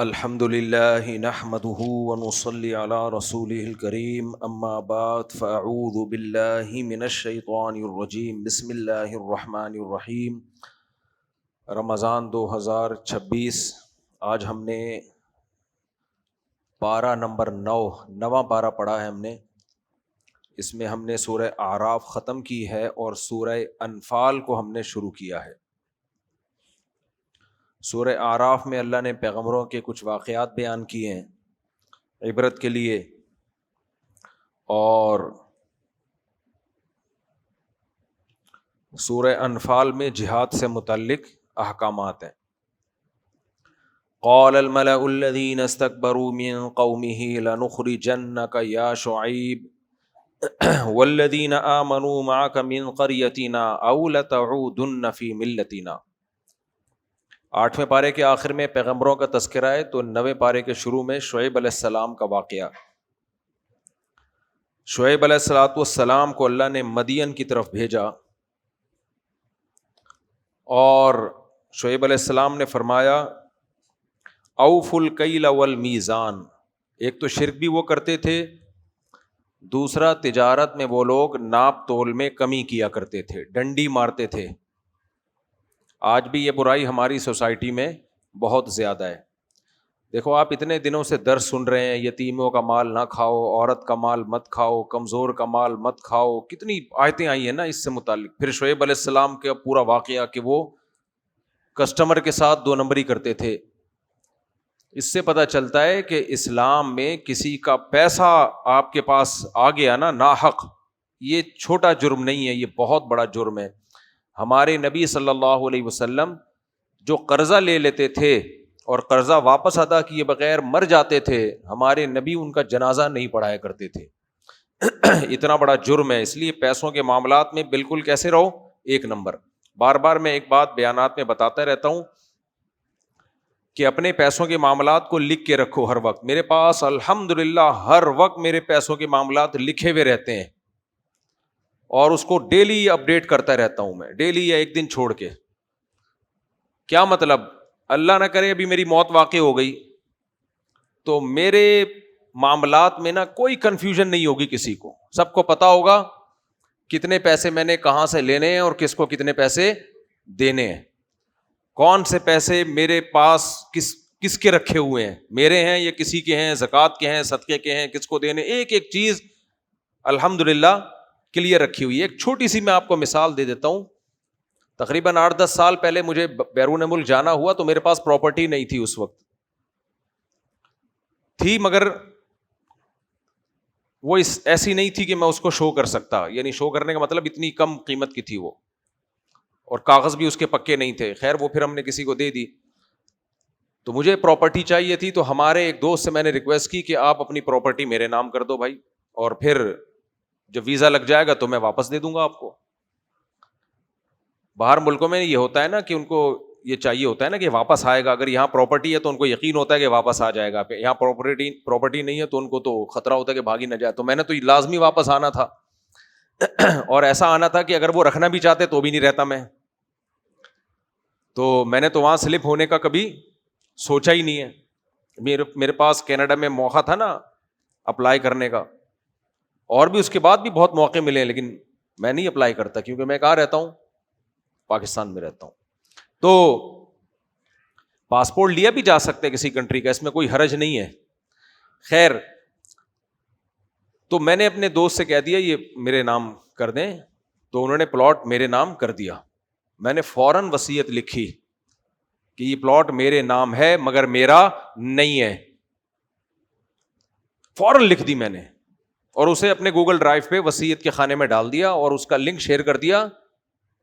الحمد للہ نحمده ونصلی علی رسوله الکریم اما بعد فاعوذ باللہ من الشیطان الرجیم بسم اللہ الرحمن الرحیم۔ رمضان 2026، آج ہم نے پارہ نمبر 9واں پارہ پڑھا ہے ہم نے۔ اس میں ہم نے سورہ اعراف ختم کی ہے اور سورہ انفال کو ہم نے شروع کیا ہے۔ سورہ اعراف میں اللہ نے پیغمبروں کے کچھ واقعات بیان کیے ہیں عبرت کے لیے، اور سورہ انفال میں جہاد سے متعلق احکامات ہیں۔ قال الملأ الذين استكبروا من قومه لنخرجنك يا شعيب والذين آمنوا معك من قريتنا أو لتعودن في ملتنا۔ 8ویں پارے کے آخر میں پیغمبروں کا تذکرہ ہے، تو 9ویں پارے کے شروع میں شعیب علیہ السلام کا واقعہ۔ شعیب علیہ السلام کو اللہ نے مدین کی طرف بھیجا، اور شعیب علیہ السلام نے فرمایا اوفوا الکیل والمیزان۔ ایک تو شرک بھی وہ کرتے تھے، دوسرا تجارت میں وہ لوگ ناپ تول میں کمی کیا کرتے تھے، ڈنڈی مارتے تھے۔ آج بھی یہ برائی ہماری سوسائٹی میں بہت زیادہ ہے۔ دیکھو، آپ اتنے دنوں سے درس سن رہے ہیں، یتیموں کا مال نہ کھاؤ، عورت کا مال مت کھاؤ، کمزور کا مال مت کھاؤ، کتنی آیتیں آئی ہیں نا اس سے متعلق۔ پھر شعیب علیہ السلام کا پورا واقعہ کہ وہ کسٹمر کے ساتھ 2 نمبری کرتے تھے۔ اس سے پتہ چلتا ہے کہ اسلام میں کسی کا پیسہ آپ کے پاس آ گیا نا ناحق، یہ چھوٹا جرم نہیں ہے، یہ بہت بڑا جرم ہے۔ ہمارے نبی صلی اللہ علیہ وسلم جو قرضہ لے لیتے تھے اور قرضہ واپس ادا کیے بغیر مر جاتے تھے، ہمارے نبی ان کا جنازہ نہیں پڑھایا کرتے تھے۔ اتنا بڑا جرم ہے، اس لیے پیسوں کے معاملات میں بالکل کیسے رہو، 1 نمبر۔ بار بار میں ایک بات بیانات میں بتاتا رہتا ہوں کہ اپنے پیسوں کے معاملات کو لکھ کے رکھو ہر وقت۔ میرے پاس الحمدللہ ہر وقت میرے پیسوں کے معاملات لکھے ہوئے رہتے ہیں، اور اس کو ڈیلی اپڈیٹ کرتا رہتا ہوں میں، ڈیلی یا ایک دن چھوڑ کے۔ کیا مطلب؟ اللہ نہ کرے ابھی میری موت واقع ہو گئی تو میرے معاملات میں نا کوئی کنفیوژن نہیں ہوگی، کسی کو سب کو پتا ہوگا کتنے پیسے میں نے کہاں سے لینے ہیں اور کس کو کتنے پیسے دینے ہیں، کون سے پیسے میرے پاس کس کے رکھے ہوئے ہیں، میرے ہیں یا کسی کے ہیں، زکوٰۃ کے ہیں، صدقے کے ہیں، کس کو دینے، ایک ایک چیز الحمدللہ کلیئر رکھی ہوئی ہے۔ ایک چھوٹی سی میں آپ کو مثال دے دیتا ہوں۔ تقریباً 8-10 سال پہلے مجھے بیرون ملک جانا ہوا تو میرے پاس پراپرٹی نہیں تھی، اس وقت تھی مگر وہ ایسی نہیں تھی کہ میں اس کو شو کر سکتا، یعنی شو کرنے کا مطلب اتنی کم قیمت کی تھی وہ، اور کاغذ بھی اس کے پکے نہیں تھے۔ خیر وہ پھر ہم نے کسی کو دے دی۔ تو مجھے پراپرٹی چاہیے تھی، تو ہمارے ایک دوست سے میں نے ریکویسٹ کی کہ آپ اپنی پراپرٹی میرے نام کر دو بھائی، اور پھر جب ویزا لگ جائے گا تو میں واپس دے دوں گا آپ کو۔ باہر ملکوں میں یہ ہوتا ہے نا کہ ان کو یہ چاہیے ہوتا ہے نا کہ واپس آئے گا، اگر یہاں پراپرٹی ہے تو ان کو یقین ہوتا ہے کہ واپس آ جائے گا، یہاں پراپرٹی نہیں ہے تو ان کو تو خطرہ ہوتا ہے کہ بھاگی نہ جائے۔ تو میں نے تو لازمی واپس آنا تھا، اور ایسا آنا تھا کہ اگر وہ رکھنا بھی چاہتے تو بھی نہیں رہتا میں۔ تو میں نے تو وہاں سلپ ہونے کا کبھی سوچا ہی نہیں ہے۔ میرے پاس کینیڈا میں موقع تھا نا اپلائی کرنے کا، اور بھی اس کے بعد بھی بہت موقع ملے، لیکن میں نہیں اپلائی کرتا کیونکہ میں کہاں رہتا ہوں، پاکستان میں رہتا ہوں۔ تو پاسپورٹ لیا بھی جا سکتے کسی کنٹری کا، اس میں کوئی حرج نہیں ہے۔ خیر تو میں نے اپنے دوست سے کہہ دیا یہ میرے نام کر دیں، تو انہوں نے پلاٹ میرے نام کر دیا۔ میں نے فوراً وصیت لکھی کہ یہ پلاٹ میرے نام ہے مگر میرا نہیں ہے، فوراً لکھ دی میں نے، اور اسے اپنے گوگل ڈرائیو پہ وصیت کے خانے میں ڈال دیا، اور اس کا لنک شیئر کر دیا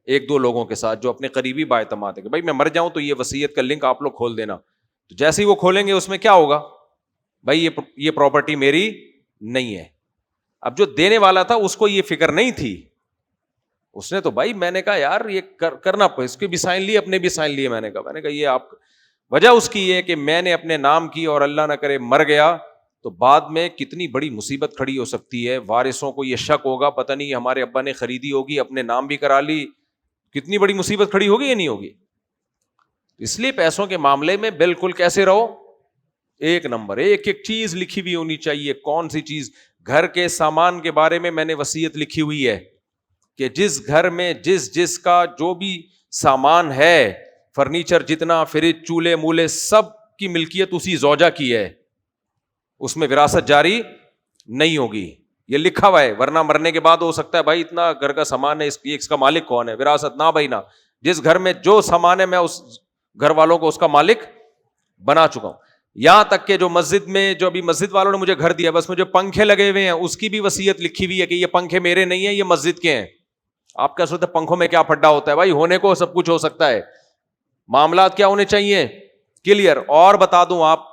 1-2 لوگوں کے ساتھ جو اپنے قریبی بااعتماد ہے کہ بھائی میں مر جاؤں تو یہ وصیت کا لنک آپ لوگ کھول دینا۔ تو جیسے ہی وہ کھولیں گے اس میں کیا ہوگا، بھائی یہ پراپرٹی میری نہیں ہے۔ اب جو دینے والا تھا اس کو یہ فکر نہیں تھی، اس نے تو بھائی میں نے کہا یار یہ کرنا، اس کے بھی سائن لیے اپنے بھی سائن لیے۔ میں نے کہا یہ آپ، وجہ اس کی یہ کہ میں نے اپنے نام کی اور اللہ نہ کرے مر گیا تو بعد میں کتنی بڑی مصیبت کھڑی ہو سکتی ہے۔ وارثوں کو یہ شک ہوگا پتہ نہیں ہمارے ابا نے خریدی ہوگی، اپنے نام بھی کرا لی، کتنی بڑی مصیبت کھڑی ہوگی یا نہیں ہوگی۔ اس لیے پیسوں کے معاملے میں بالکل کیسے رہو، ایک نمبر, ایک ایک چیز لکھی ہوئی ہونی چاہیے. کون سی چیز؟ گھر کے سامان کے بارے میں نے وصیت لکھی ہوئی ہے کہ جس گھر میں جس کا جو بھی سامان ہے, فرنیچر جتنا, فریج, چولہے مولے, سب کی ملکیت اسی زوجہ کی ہے, اس میں وراثت جاری نہیں ہوگی. یہ لکھا ہوا ہے, ورنہ مرنے کے بعد ہو سکتا ہے بھائی اتنا گھر کا سامان ہے, اس کا مالک کون ہے, وراثت نہ بھائی نہ. جس گھر میں جو سامان ہے میں اس گھر والوں کو اس کا مالک بنا چکا ہوں. یہاں تک کہ جو مسجد میں, جو ابھی مسجد والوں نے مجھے گھر دیا, بس میں جو پنکھے لگے ہوئے ہیں اس کی بھی وصیت لکھی ہوئی ہے کہ یہ پنکھے میرے نہیں ہیں, یہ مسجد کے ہیں. آپ کیا سوچتے ہیں پنکھوں میں کیا پھڈا ہوتا ہے؟ بھائی ہونے کو سب کچھ ہو سکتا ہے. معاملات کیا ہونے چاہیے؟ کلیئر. اور بتا دوں, آپ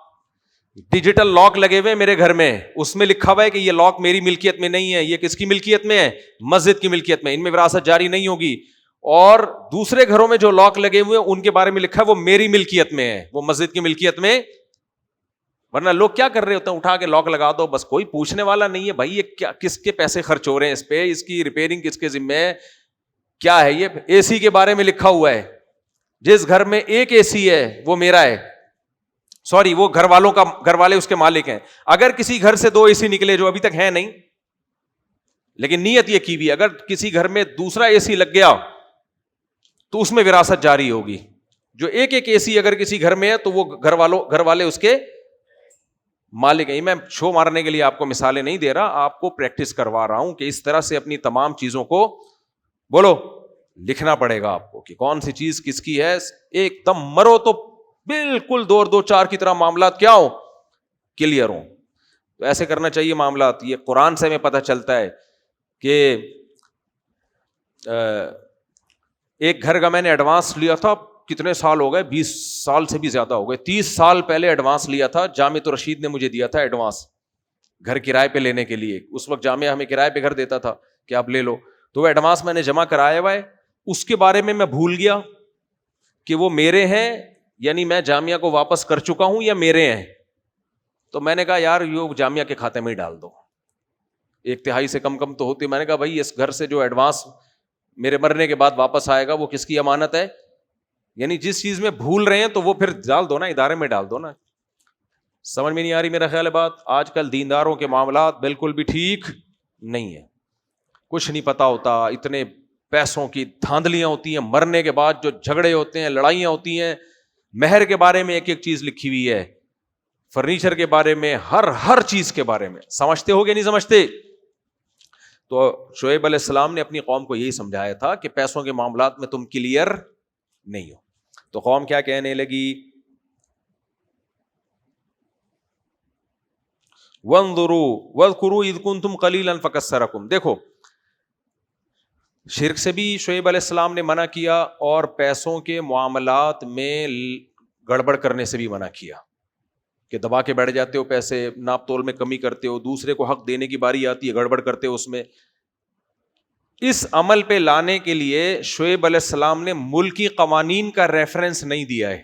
ڈیجیٹل لاک لگے ہوئے میرے گھر میں, اس میں لکھا ہوا ہے کہ یہ لاک میری ملکیت میں نہیں ہے, یہ کس کی ملکیت میں ہے؟ مسجد کی ملکیت میں. ان میں وراثت جاری نہیں ہوگی. اور دوسرے گھروں میں جو لاک لگے ہوئے ہیں ان کے بارے میں لکھا ہے وہ میری ملکیت میں ہے, وہ مسجد کی ملکیت میں. ورنہ لوگ کیا کر رہے ہوتے ہیں, اٹھا کے لاک لگا دو, بس کوئی پوچھنے والا نہیں ہے بھائی یہ کیا, کس کے پیسے خرچ ہو رہے ہیں اس پہ, اس کی ریپیئرنگ کس کے ذمہ ہے, کیا ہے یہ. اے سی کے بارے میں لکھا ہوا ہے جس گھر میں ایک اے سی ہے وہ میرا ہے, سوری وہ گھر والوں کا, گھر والے اس کے مالک ہیں. اگر کسی گھر سے 2 اے سی نکلے جو ابھی تک ہے نہیں, لیکن نیت یہ کی بھی, اگر کسی گھر میں دوسرا اے سی لگ گیا تو اس میں وراثت جاری ہوگی. جو ایک اے سی اگر کسی گھر میں ہے تو وہ گھر والے اس کے مالک ہیں. میں شو مارنے کے لیے آپ کو مثالیں نہیں دے رہا, آپ کو پریکٹس کروا رہا ہوں کہ اس طرح سے اپنی تمام چیزوں کو بولو لکھنا پڑے گا آپ کو کہ کون سی چیز کس کی ہے. ایک دم مرو تو بالکل 2-2-4 کی طرح معاملات کیا ہو, کلیئر ہوں. تو ایسے کرنا چاہیے معاملات. یہ قرآن سے ہمیں پتہ چلتا ہے کہ ایک گھر کا میں نے ایڈوانس لیا تھا, کتنے سال ہو گئے, 20 سال سے بھی زیادہ ہو گئے, 30 سال پہلے ایڈوانس لیا تھا. جامعۃ الرشید نے مجھے دیا تھا ایڈوانس گھر کرائے پہ لینے کے لیے. اس وقت جامعہ ہمیں کرائے پہ گھر دیتا تھا کہ آپ لے لو. تو وہ ایڈوانس میں نے جمع کرایا ہوا ہے, اس کے بارے میں بھول گیا کہ وہ میرے ہیں, یعنی میں جامعہ کو واپس کر چکا ہوں یا میرے ہیں. تو میں نے کہا یار یہ جامعہ کے کھاتے میں ہی ڈال دو, 1/3 سے کم تو ہوتی. میں نے کہا بھائی اس گھر سے جو ایڈوانس میرے مرنے کے بعد واپس آئے گا وہ کس کی امانت ہے, یعنی جس چیز میں بھول رہے ہیں تو وہ پھر ڈال دو نا, ادارے میں ڈال دو نا. سمجھ میں نہیں آ رہی میرا خیال ہے بات. آج کل دینداروں کے معاملات بالکل بھی ٹھیک نہیں ہے, کچھ نہیں پتا ہوتا, اتنے پیسوں کی دھاندلیاں ہوتی ہیں, مرنے کے بعد جو جھگڑے ہوتے ہیں, لڑائیاں ہوتی ہیں. مہر کے بارے میں ایک چیز لکھی ہوئی ہے, فرنیچر کے بارے میں, ہر چیز کے بارے میں. سمجھتے ہو گے نہیں سمجھتے؟ تو شعیب علیہ السلام نے اپنی قوم کو یہی سمجھایا تھا کہ پیسوں کے معاملات میں تم کلیئر نہیں ہو. تو قوم کیا کہنے لگی, وَانظُرُوا وَاذْكُرُوا إِذْ كُنْتُمْ قَلِيلًا فَكَثَّرَكُمْ. دیکھو شرک سے بھی شعیب علیہ السلام نے منع کیا, اور پیسوں کے معاملات میں گڑبڑ کرنے سے بھی منع کیا کہ دبا کے بیٹھ جاتے ہو پیسے, ناپ تول میں کمی کرتے ہو, دوسرے کو حق دینے کی باری آتی ہے گڑبڑ کرتے ہو اس میں. اس عمل پہ لانے کے لیے شعیب علیہ السلام نے ملکی قوانین کا ریفرنس نہیں دیا ہے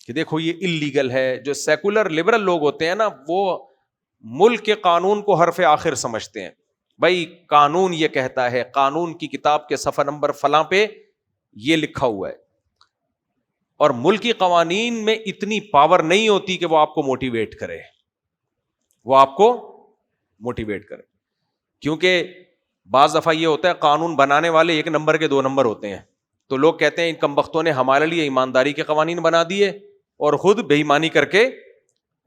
کہ دیکھو یہ اللیگل ہے. جو سیکولر لبرل لوگ ہوتے ہیں نا, وہ ملک کے قانون کو حرف آخر سمجھتے ہیں. بھائی قانون یہ کہتا ہے, قانون کی کتاب کے صفحہ نمبر فلاں پہ یہ لکھا ہوا ہے. اور ملکی قوانین میں اتنی پاور نہیں ہوتی کہ وہ آپ کو موٹیویٹ کرے, کیونکہ بعض دفعہ یہ ہوتا ہے قانون بنانے والے 1 نمبر کے 2 نمبر ہوتے ہیں. تو لوگ کہتے ہیں ان کم بختوں نے ہمارے لیے ایمانداری کے قوانین بنا دیے اور خود بے ایمانی کر کے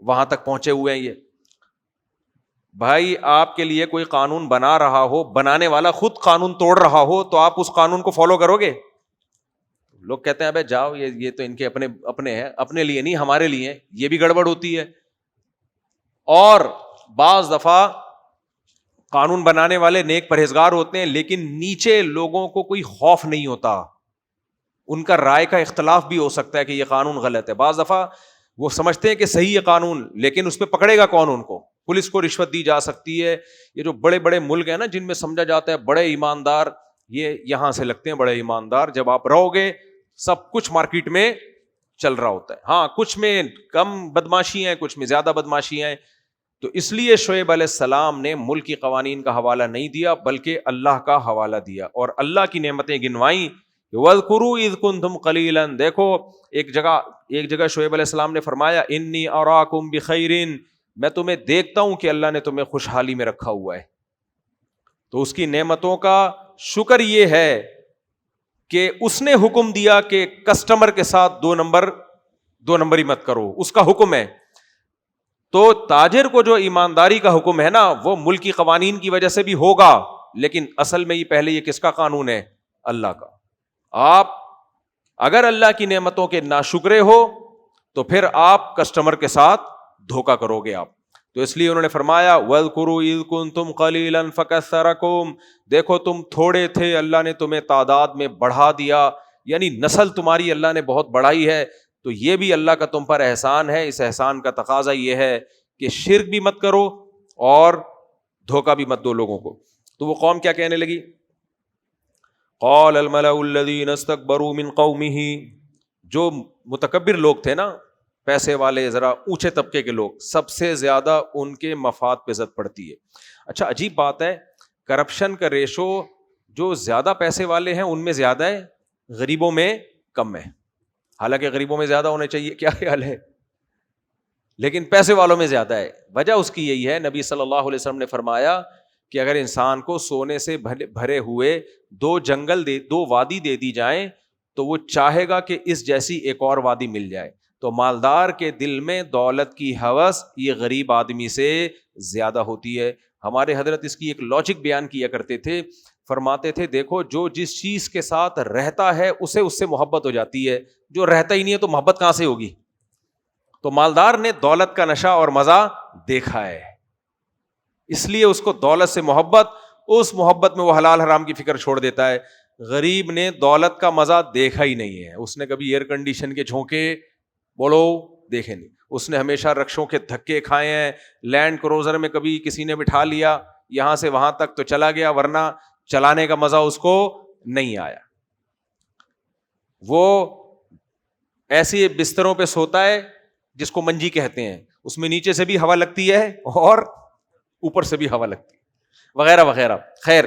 وہاں تک پہنچے ہوئے ہیں. یہ بھائی آپ کے لیے کوئی قانون بنا رہا ہو, بنانے والا خود قانون توڑ رہا ہو, تو آپ اس قانون کو فالو کرو گے؟ لوگ کہتے ہیں ابے جاؤ, یہ تو ان کے اپنے ہیں, اپنے لیے نہیں ہمارے لیے. یہ بھی گڑبڑ ہوتی ہے. اور بعض دفعہ قانون بنانے والے نیک پرہیزگار ہوتے ہیں, لیکن نیچے لوگوں کو کوئی خوف نہیں ہوتا, ان کا رائے کا اختلاف بھی ہو سکتا ہے کہ یہ قانون غلط ہے. بعض دفعہ وہ سمجھتے ہیں کہ صحیح ہے قانون, لیکن اس پہ پکڑے گا کون ان کو؟ پولیس کو رشوت دی جا سکتی ہے. یہ جو بڑے بڑے ملک ہیں نا جن میں سمجھا جاتا ہے بڑے ایماندار, یہ یہاں سے لگتے ہیں بڑے ایماندار. جب آپ رہو گے سب کچھ مارکیٹ میں چل رہا ہوتا ہے. ہاں کچھ میں کم بدماشی ہیں, کچھ میں زیادہ بدماشی ہیں. تو اس لیے شعیب علیہ السلام نے ملکی قوانین کا حوالہ نہیں دیا, بلکہ اللہ کا حوالہ دیا, اور اللہ کی نعمتیں گنوائیں وَاذْكُرُوا اِذْ كُنْتُمْ قَلِيلًا، دیکھو ایک جگہ شعیب علیہ السلام نے فرمایا انی اراکم بخیر، میں تمہیں دیکھتا ہوں کہ اللہ نے تمہیں خوشحالی میں رکھا ہوا ہے. تو اس کی نعمتوں کا شکر یہ ہے کہ اس نے حکم دیا کہ کسٹمر کے ساتھ دو نمبری مت کرو، اس کا حکم ہے. تو تاجر کو جو ایمانداری کا حکم ہے نا، وہ ملکی قوانین کی وجہ سے بھی ہوگا، لیکن اصل میں یہ کس کا قانون ہے؟ اللہ کا. آپ اگر اللہ کی نعمتوں کے ناشکرے ہو تو پھر آپ کسٹمر کے ساتھ دھوکا کرو گے آپ. تو اس لیے انہوں نے فرمایا وَاذْكُرُوا إِذْ كُنْتُمْ قَلِيلًا فَكَثَّرَكُمْ، دیکھو تم تھوڑے تھے، اللہ نے تمہیں تعداد میں بڑھا دیا، یعنی نسل تمہاری اللہ نے بہت بڑھائی ہے. تو یہ بھی اللہ کا تم پر احسان ہے. اس احسان کا تقاضا یہ ہے کہ شرک بھی مت کرو اور دھوکا بھی مت دو لوگوں کو. تو وہ قوم کیا کہنے لگی؟ قال الملأ الذين استكبروا من قومه، جو متکبر لوگ تھے نا، پیسے والے، ذرا اونچے طبقے کے لوگ، سب سے زیادہ ان کے مفاد پہ زد پڑتی ہے. اچھا عجیب بات ہے، کرپشن کا ریشو جو زیادہ پیسے والے ہیں ان میں زیادہ ہے، غریبوں میں کم ہے. حالانکہ غریبوں میں زیادہ ہونے چاہیے، کیا خیال ہے؟ لیکن پیسے والوں میں زیادہ ہے. وجہ اس کی یہی ہے، نبی صلی اللہ علیہ وسلم نے فرمایا کہ اگر انسان کو سونے سے بھرے ہوئے دو وادی دے دی جائیں تو وہ چاہے گا کہ اس جیسی ایک اور وادی مل جائے. تو مالدار کے دل میں دولت کی ہوس یہ غریب آدمی سے زیادہ ہوتی ہے. ہمارے حضرت اس کی ایک لاجک بیان کیا کرتے تھے، فرماتے تھے دیکھو جو جس چیز کے ساتھ رہتا ہے اسے اس سے محبت ہو جاتی ہے، جو رہتا ہی نہیں ہے تو محبت کہاں سے ہوگی؟ تو مالدار نے دولت کا نشہ اور مزہ دیکھا ہے، اس لیے اس کو دولت سے محبت، اس محبت میں وہ حلال حرام کی فکر چھوڑ دیتا ہے. غریب نے دولت کا مزہ دیکھا ہی نہیں ہے، اس نے کبھی ایئر کنڈیشن کے جھونکے بولو دیکھے نہیں، اس نے ہمیشہ رکشوں کے دھکے کھائے ہیں. لینڈ کروزر میں کبھی کسی نے بٹھا لیا یہاں سے وہاں تک تو چلا گیا، ورنہ چلانے کا مزہ اس کو نہیں آیا. وہ ایسے بستروں پہ سوتا ہے جس کو منجی کہتے ہیں، اس میں نیچے سے بھی ہوا لگتی ہے اور اوپر سے بھی ہوا لگتی ہے، وغیرہ وغیرہ. خیر،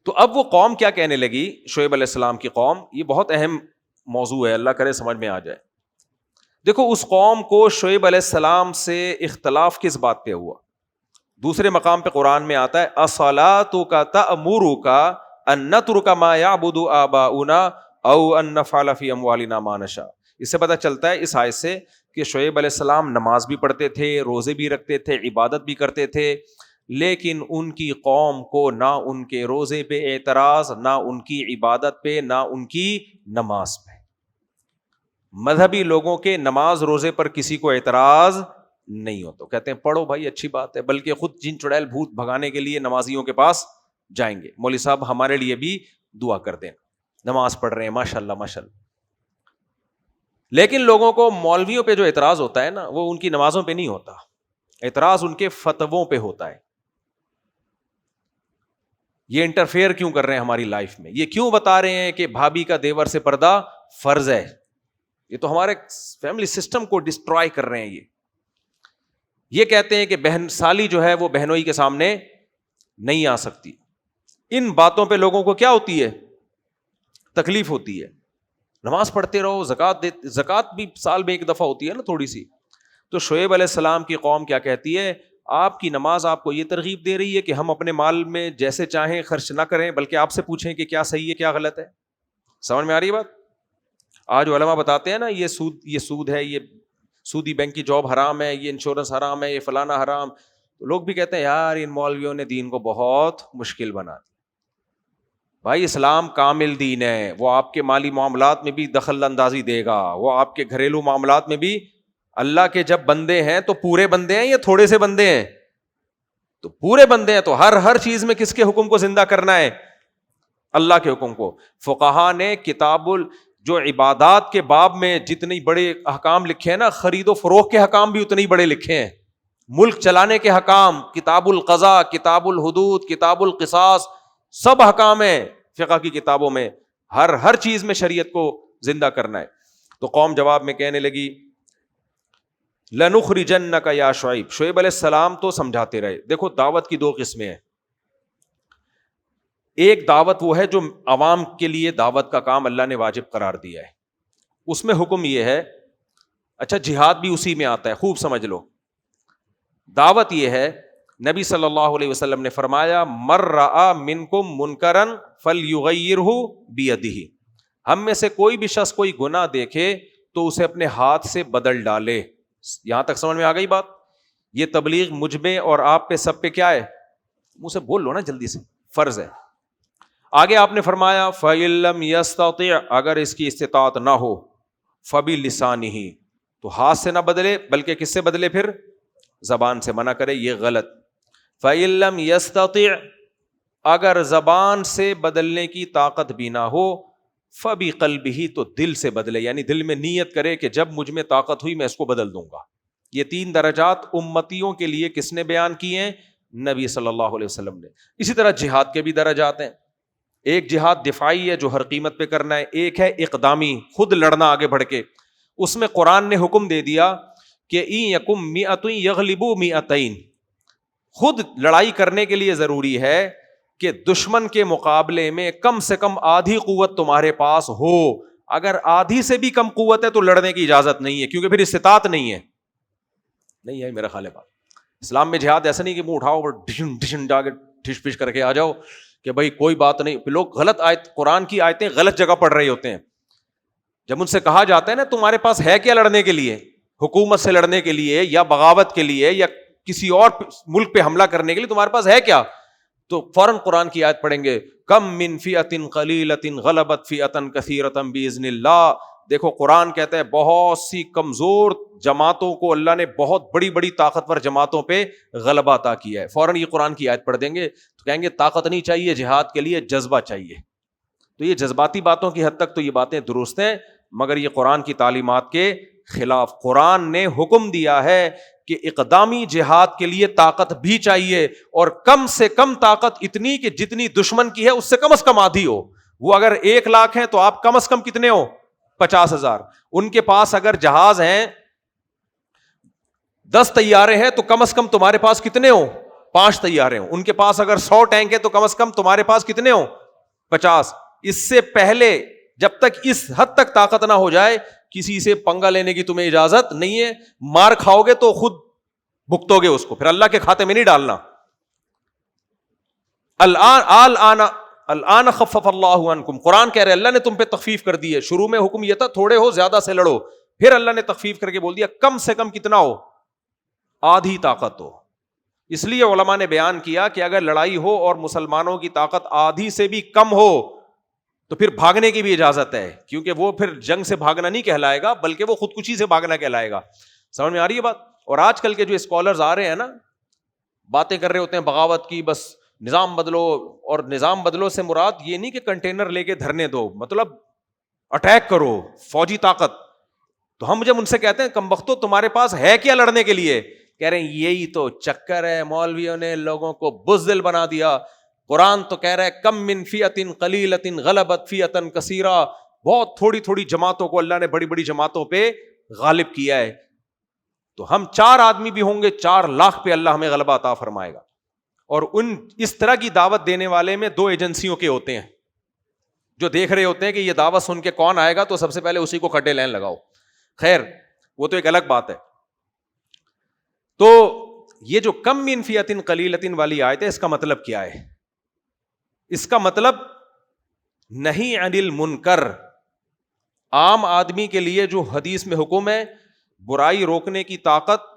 تو اب وہ قوم کیا کہنے لگی، شعیب علیہ السلام کی قوم. یہ بہت اہم موضوع ہے، اللہ کرے سمجھ میں آ جائے. دیکھو اس قوم کو شعیب علیہ السلام سے اختلاف کس بات پہ ہوا؟ دوسرے مقام پہ قرآن میں آتا ہے اصلاتک تأمرک ان نترک ما یعبد آباؤنا او ان نفعل فی اموالنا ما نشاء. اس سے پتہ چلتا ہے اس آیت سے کہ شعیب علیہ السلام نماز بھی پڑھتے تھے، روزے بھی رکھتے تھے، عبادت بھی کرتے تھے، لیکن ان کی قوم کو نہ ان کے روزے پہ اعتراض، نہ ان کی عبادت پہ، نہ ان کی نماز پہ. مذہبی لوگوں کے نماز روزے پر کسی کو اعتراض نہیں ہوتا، کہتے ہیں پڑھو بھائی اچھی بات ہے، بلکہ خود جن چڑیل بھوت بھگانے کے لیے نمازیوں کے پاس جائیں گے، مولوی صاحب ہمارے لیے بھی دعا کر دیں، نماز پڑھ رہے ہیں ماشاءاللہ ماشاءاللہ. لیکن لوگوں کو مولویوں پہ جو اعتراض ہوتا ہے نا، وہ ان کی نمازوں پہ نہیں ہوتا، اعتراض ان کے فتووں پہ ہوتا ہے. یہ انٹرفیئر کیوں کر رہے ہیں ہماری لائف میں؟ یہ کیوں بتا رہے ہیں کہ بھابھی کا دیور سے پردہ فرض ہے؟ یہ تو ہمارے فیملی سسٹم کو ڈسٹرائے کر رہے ہیں. یہ کہتے ہیں کہ بہن سالی جو ہے وہ بہنوئی کے سامنے نہیں آ سکتی. ان باتوں پہ لوگوں کو کیا ہوتی ہے؟ تکلیف ہوتی ہے. نماز پڑھتے رہو، زکوٰۃ بھی سال میں ایک دفعہ ہوتی ہے نا تھوڑی سی. تو شعیب علیہ السلام کی قوم کیا کہتی ہے؟ آپ کی نماز آپ کو یہ ترغیب دے رہی ہے کہ ہم اپنے مال میں جیسے چاہیں خرچ نہ کریں، بلکہ آپ سے پوچھیں کہ کیا صحیح ہے کیا غلط ہے. سمجھ میں آ رہی بات؟ آج علماء بتاتے ہیں نا یہ سود ہے، یہ سودی بینک کی جاب حرام ہے، یہ انشورنس حرام ہے، یہ فلانا حرام. تو لوگ بھی کہتے ہیں یار ان مولویوں نے دین کو بہت مشکل بنا دیا. بھائی اسلام کامل دین ہے، وہ آپ کے مالی معاملات میں بھی دخل اندازی دے گا، وہ آپ کے گھریلو معاملات میں بھی. اللہ کے جب بندے ہیں تو پورے بندے ہیں یا تھوڑے سے بندے ہیں؟ تو پورے بندے ہیں. تو ہر چیز میں کس کے حکم کو زندہ کرنا ہے؟ اللہ کے حکم کو. فقہا نے جو عبادات کے باب میں جتنے بڑے احکام لکھے ہیں نا، خرید و فروخت کے حکام بھی اتنے ہی بڑے لکھے ہیں. ملک چلانے کے حکام، کتاب القضاء، کتاب الحدود، کتاب القصاص، سب حکام ہیں فقہ کی کتابوں میں. ہر چیز میں شریعت کو زندہ کرنا ہے. تو قوم جواب میں کہنے لگی لَنُخْرِجَنَّكَ یا شعیب. شعیب علیہ السلام تو سمجھاتے رہے. دیکھو دعوت کی دو قسمیں ہیں. ایک دعوت وہ ہے جو عوام کے لیے دعوت کا کام اللہ نے واجب قرار دیا ہے، اس میں حکم یہ ہے. اچھا جہاد بھی اسی میں آتا ہے، خوب سمجھ لو. دعوت یہ ہے، نبی صلی اللہ علیہ وسلم نے فرمایا مر رأى منکم منکرا فلیغیرہ بیدہ، ہم میں سے کوئی بھی شخص کوئی گناہ دیکھے تو اسے اپنے ہاتھ سے بدل ڈالے. یہاں تک سمجھ میں آ گئی بات؟ یہ تبلیغ مجھ میں اور آپ پہ سب پہ کیا ہے؟ منہ سے بول لو نا جلدی سے، فرض ہے. آگے آپ نے فرمایا فَإِن لَّمْ يَسْتَطِعْ، اگر اس کی استطاعت نہ ہو، فَبِلِسَانِهِ، تو ہاتھ سے نہ بدلے بلکہ کس سے بدلے؟ پھر زبان سے. منع کرے یہ غلط. فَإِن لَّمْ يَسْتَطِعْ، اگر زبان سے بدلنے کی طاقت بھی نہ ہو، فَبِقَلْبِهِ، تو دل سے بدلے، یعنی دل میں نیت کرے کہ جب مجھ میں طاقت ہوئی میں اس کو بدل دوں گا. یہ 3 درجات امتیوں کے لیے کس نے بیان کیے ہیں؟ نبی صلی اللہ علیہ وسلم نے. اسی طرح جہاد کے بھی درجات ہیں. ایک جہاد دفاعی ہے جو ہر قیمت پہ کرنا ہے، ایک ہے اقدامی، خود لڑنا آگے بڑھ کے. اس میں قرآن نے حکم دے دیا کہ ان یکم مئۃ یغلبوا مئتین، خود لڑائی کرنے کے لیے ضروری ہے کہ دشمن کے مقابلے میں کم سے کم آدھی قوت تمہارے پاس ہو. اگر آدھی سے بھی کم قوت ہے تو لڑنے کی اجازت نہیں ہے، کیونکہ پھر استطاعت نہیں ہے. نہیں ہے میرا خیال ہے بات. اسلام میں جہاد ایسا نہیں کہ منہ اٹھاؤ اور ڈھشن ڈھشن جا کے ٹھش پش کر کے آ جاؤ کہ بھائی کوئی بات نہیں. لوگ غلط آیت، قرآن کی آیتیں غلط جگہ پڑھ رہے ہوتے ہیں. جب ان سے کہا جاتا ہے نا تمہارے پاس ہے کیا لڑنے کے لیے، حکومت سے لڑنے کے لیے یا بغاوت کے لیے یا کسی اور ملک پہ حملہ کرنے کے لیے تمہارے پاس ہے کیا، تو فوراً قرآن کی آیت پڑھیں گے کم من فئۃ قلیلۃ غلبت فئۃ کثیرۃ باذن اللہ. دیکھو قرآن کہتا ہے بہت سی کمزور جماعتوں کو اللہ نے بہت بڑی بڑی طاقتور جماعتوں پہ غلبہ عطا کیا ہے. فوراً یہ قرآن کی آیت پڑھ دیں گے تو کہیں گے طاقت نہیں چاہیے جہاد کے لیے، جذبہ چاہیے. تو یہ جذباتی باتوں کی حد تک تو یہ باتیں درست ہیں، مگر یہ قرآن کی تعلیمات کے خلاف. قرآن نے حکم دیا ہے کہ اقدامی جہاد کے لیے طاقت بھی چاہیے، اور کم سے کم طاقت اتنی کہ جتنی دشمن کی ہے اس سے کم از کم آدھی ہو. وہ اگر 1 لاکھ ہیں تو آپ کم از کم کتنے ہو؟ 50,000. ان کے پاس اگر جہاز ہیں 10 طیارے ہیں تو کم از کم تمہارے پاس کتنے ہو؟ 5 طیارے ہوں. ان کے پاس اگر 100 ٹینک ہے تو کم از کم تمہارے پاس کتنے ہو؟ 50. اس سے پہلے جب تک اس حد تک طاقت نہ ہو جائے کسی سے پنگا لینے کی تمہیں اجازت نہیں ہے. مار کھاؤ گے تو خود بھگتو گے اس کو، پھر اللہ کے کھاتے میں نہیں ڈالنا. الآن خفف اللہ عنکم، قرآن کہہ رہے اللہ نے تم پہ تخفیف کر دی ہے. شروع میں حکم یہ تھا تھوڑے ہو زیادہ سے لڑو، پھر اللہ نے تخفیف کر کے بول دیا کم سے کم کتنا ہو؟ آدھی طاقت ہو. اس لیے علماء نے بیان کیا کہ اگر لڑائی ہو اور مسلمانوں کی طاقت آدھی سے بھی کم ہو تو پھر بھاگنے کی بھی اجازت ہے، کیونکہ وہ پھر جنگ سے بھاگنا نہیں کہلائے گا بلکہ وہ خودکشی سے بھاگنا کہلائے گا. سمجھ میں آ رہی ہے بات؟ اور آج کل کے جو اسکالرز آ رہے ہیں نا، باتیں کر رہے ہوتے ہیں بغاوت کی، بس نظام بدلو، اور نظام بدلو سے مراد یہ نہیں کہ کنٹینر لے کے دھرنے دو، مطلب اٹیک کرو، فوجی طاقت. تو ہم جب ان سے کہتے ہیں کم بختو تمہارے پاس ہے کیا لڑنے کے لیے، کہہ رہے ہیں یہی تو چکر ہے، مولویوں نے لوگوں کو بزدل بنا دیا. قرآن تو کہہ رہا ہے کم من فئۃ قلیلۃ غلبت فئۃ کثیرہ، بہت تھوڑی تھوڑی جماعتوں کو اللہ نے بڑی بڑی جماعتوں پہ غالب کیا ہے. تو ہم 4 آدمی بھی ہوں گے 4 لاکھ پہ اللہ ہمیں غلبہ عطا فرمائے گا. اور اس طرح کی دعوت دینے والے میں 2 ایجنسیوں کے ہوتے ہیں جو دیکھ رہے ہوتے ہیں کہ یہ دعوت سن کے کون آئے گا تو سب سے پہلے اسی کو کھڈے لین لگاؤ. خیر وہ تو ایک الگ بات ہے. تو یہ جو کم من فئۃ قلیلۃ والی آیت ہے اس کا مطلب کیا ہے؟ اس کا مطلب نہی عن المنکر. عام آدمی کے لیے جو حدیث میں حکم ہے برائی روکنے کی طاقت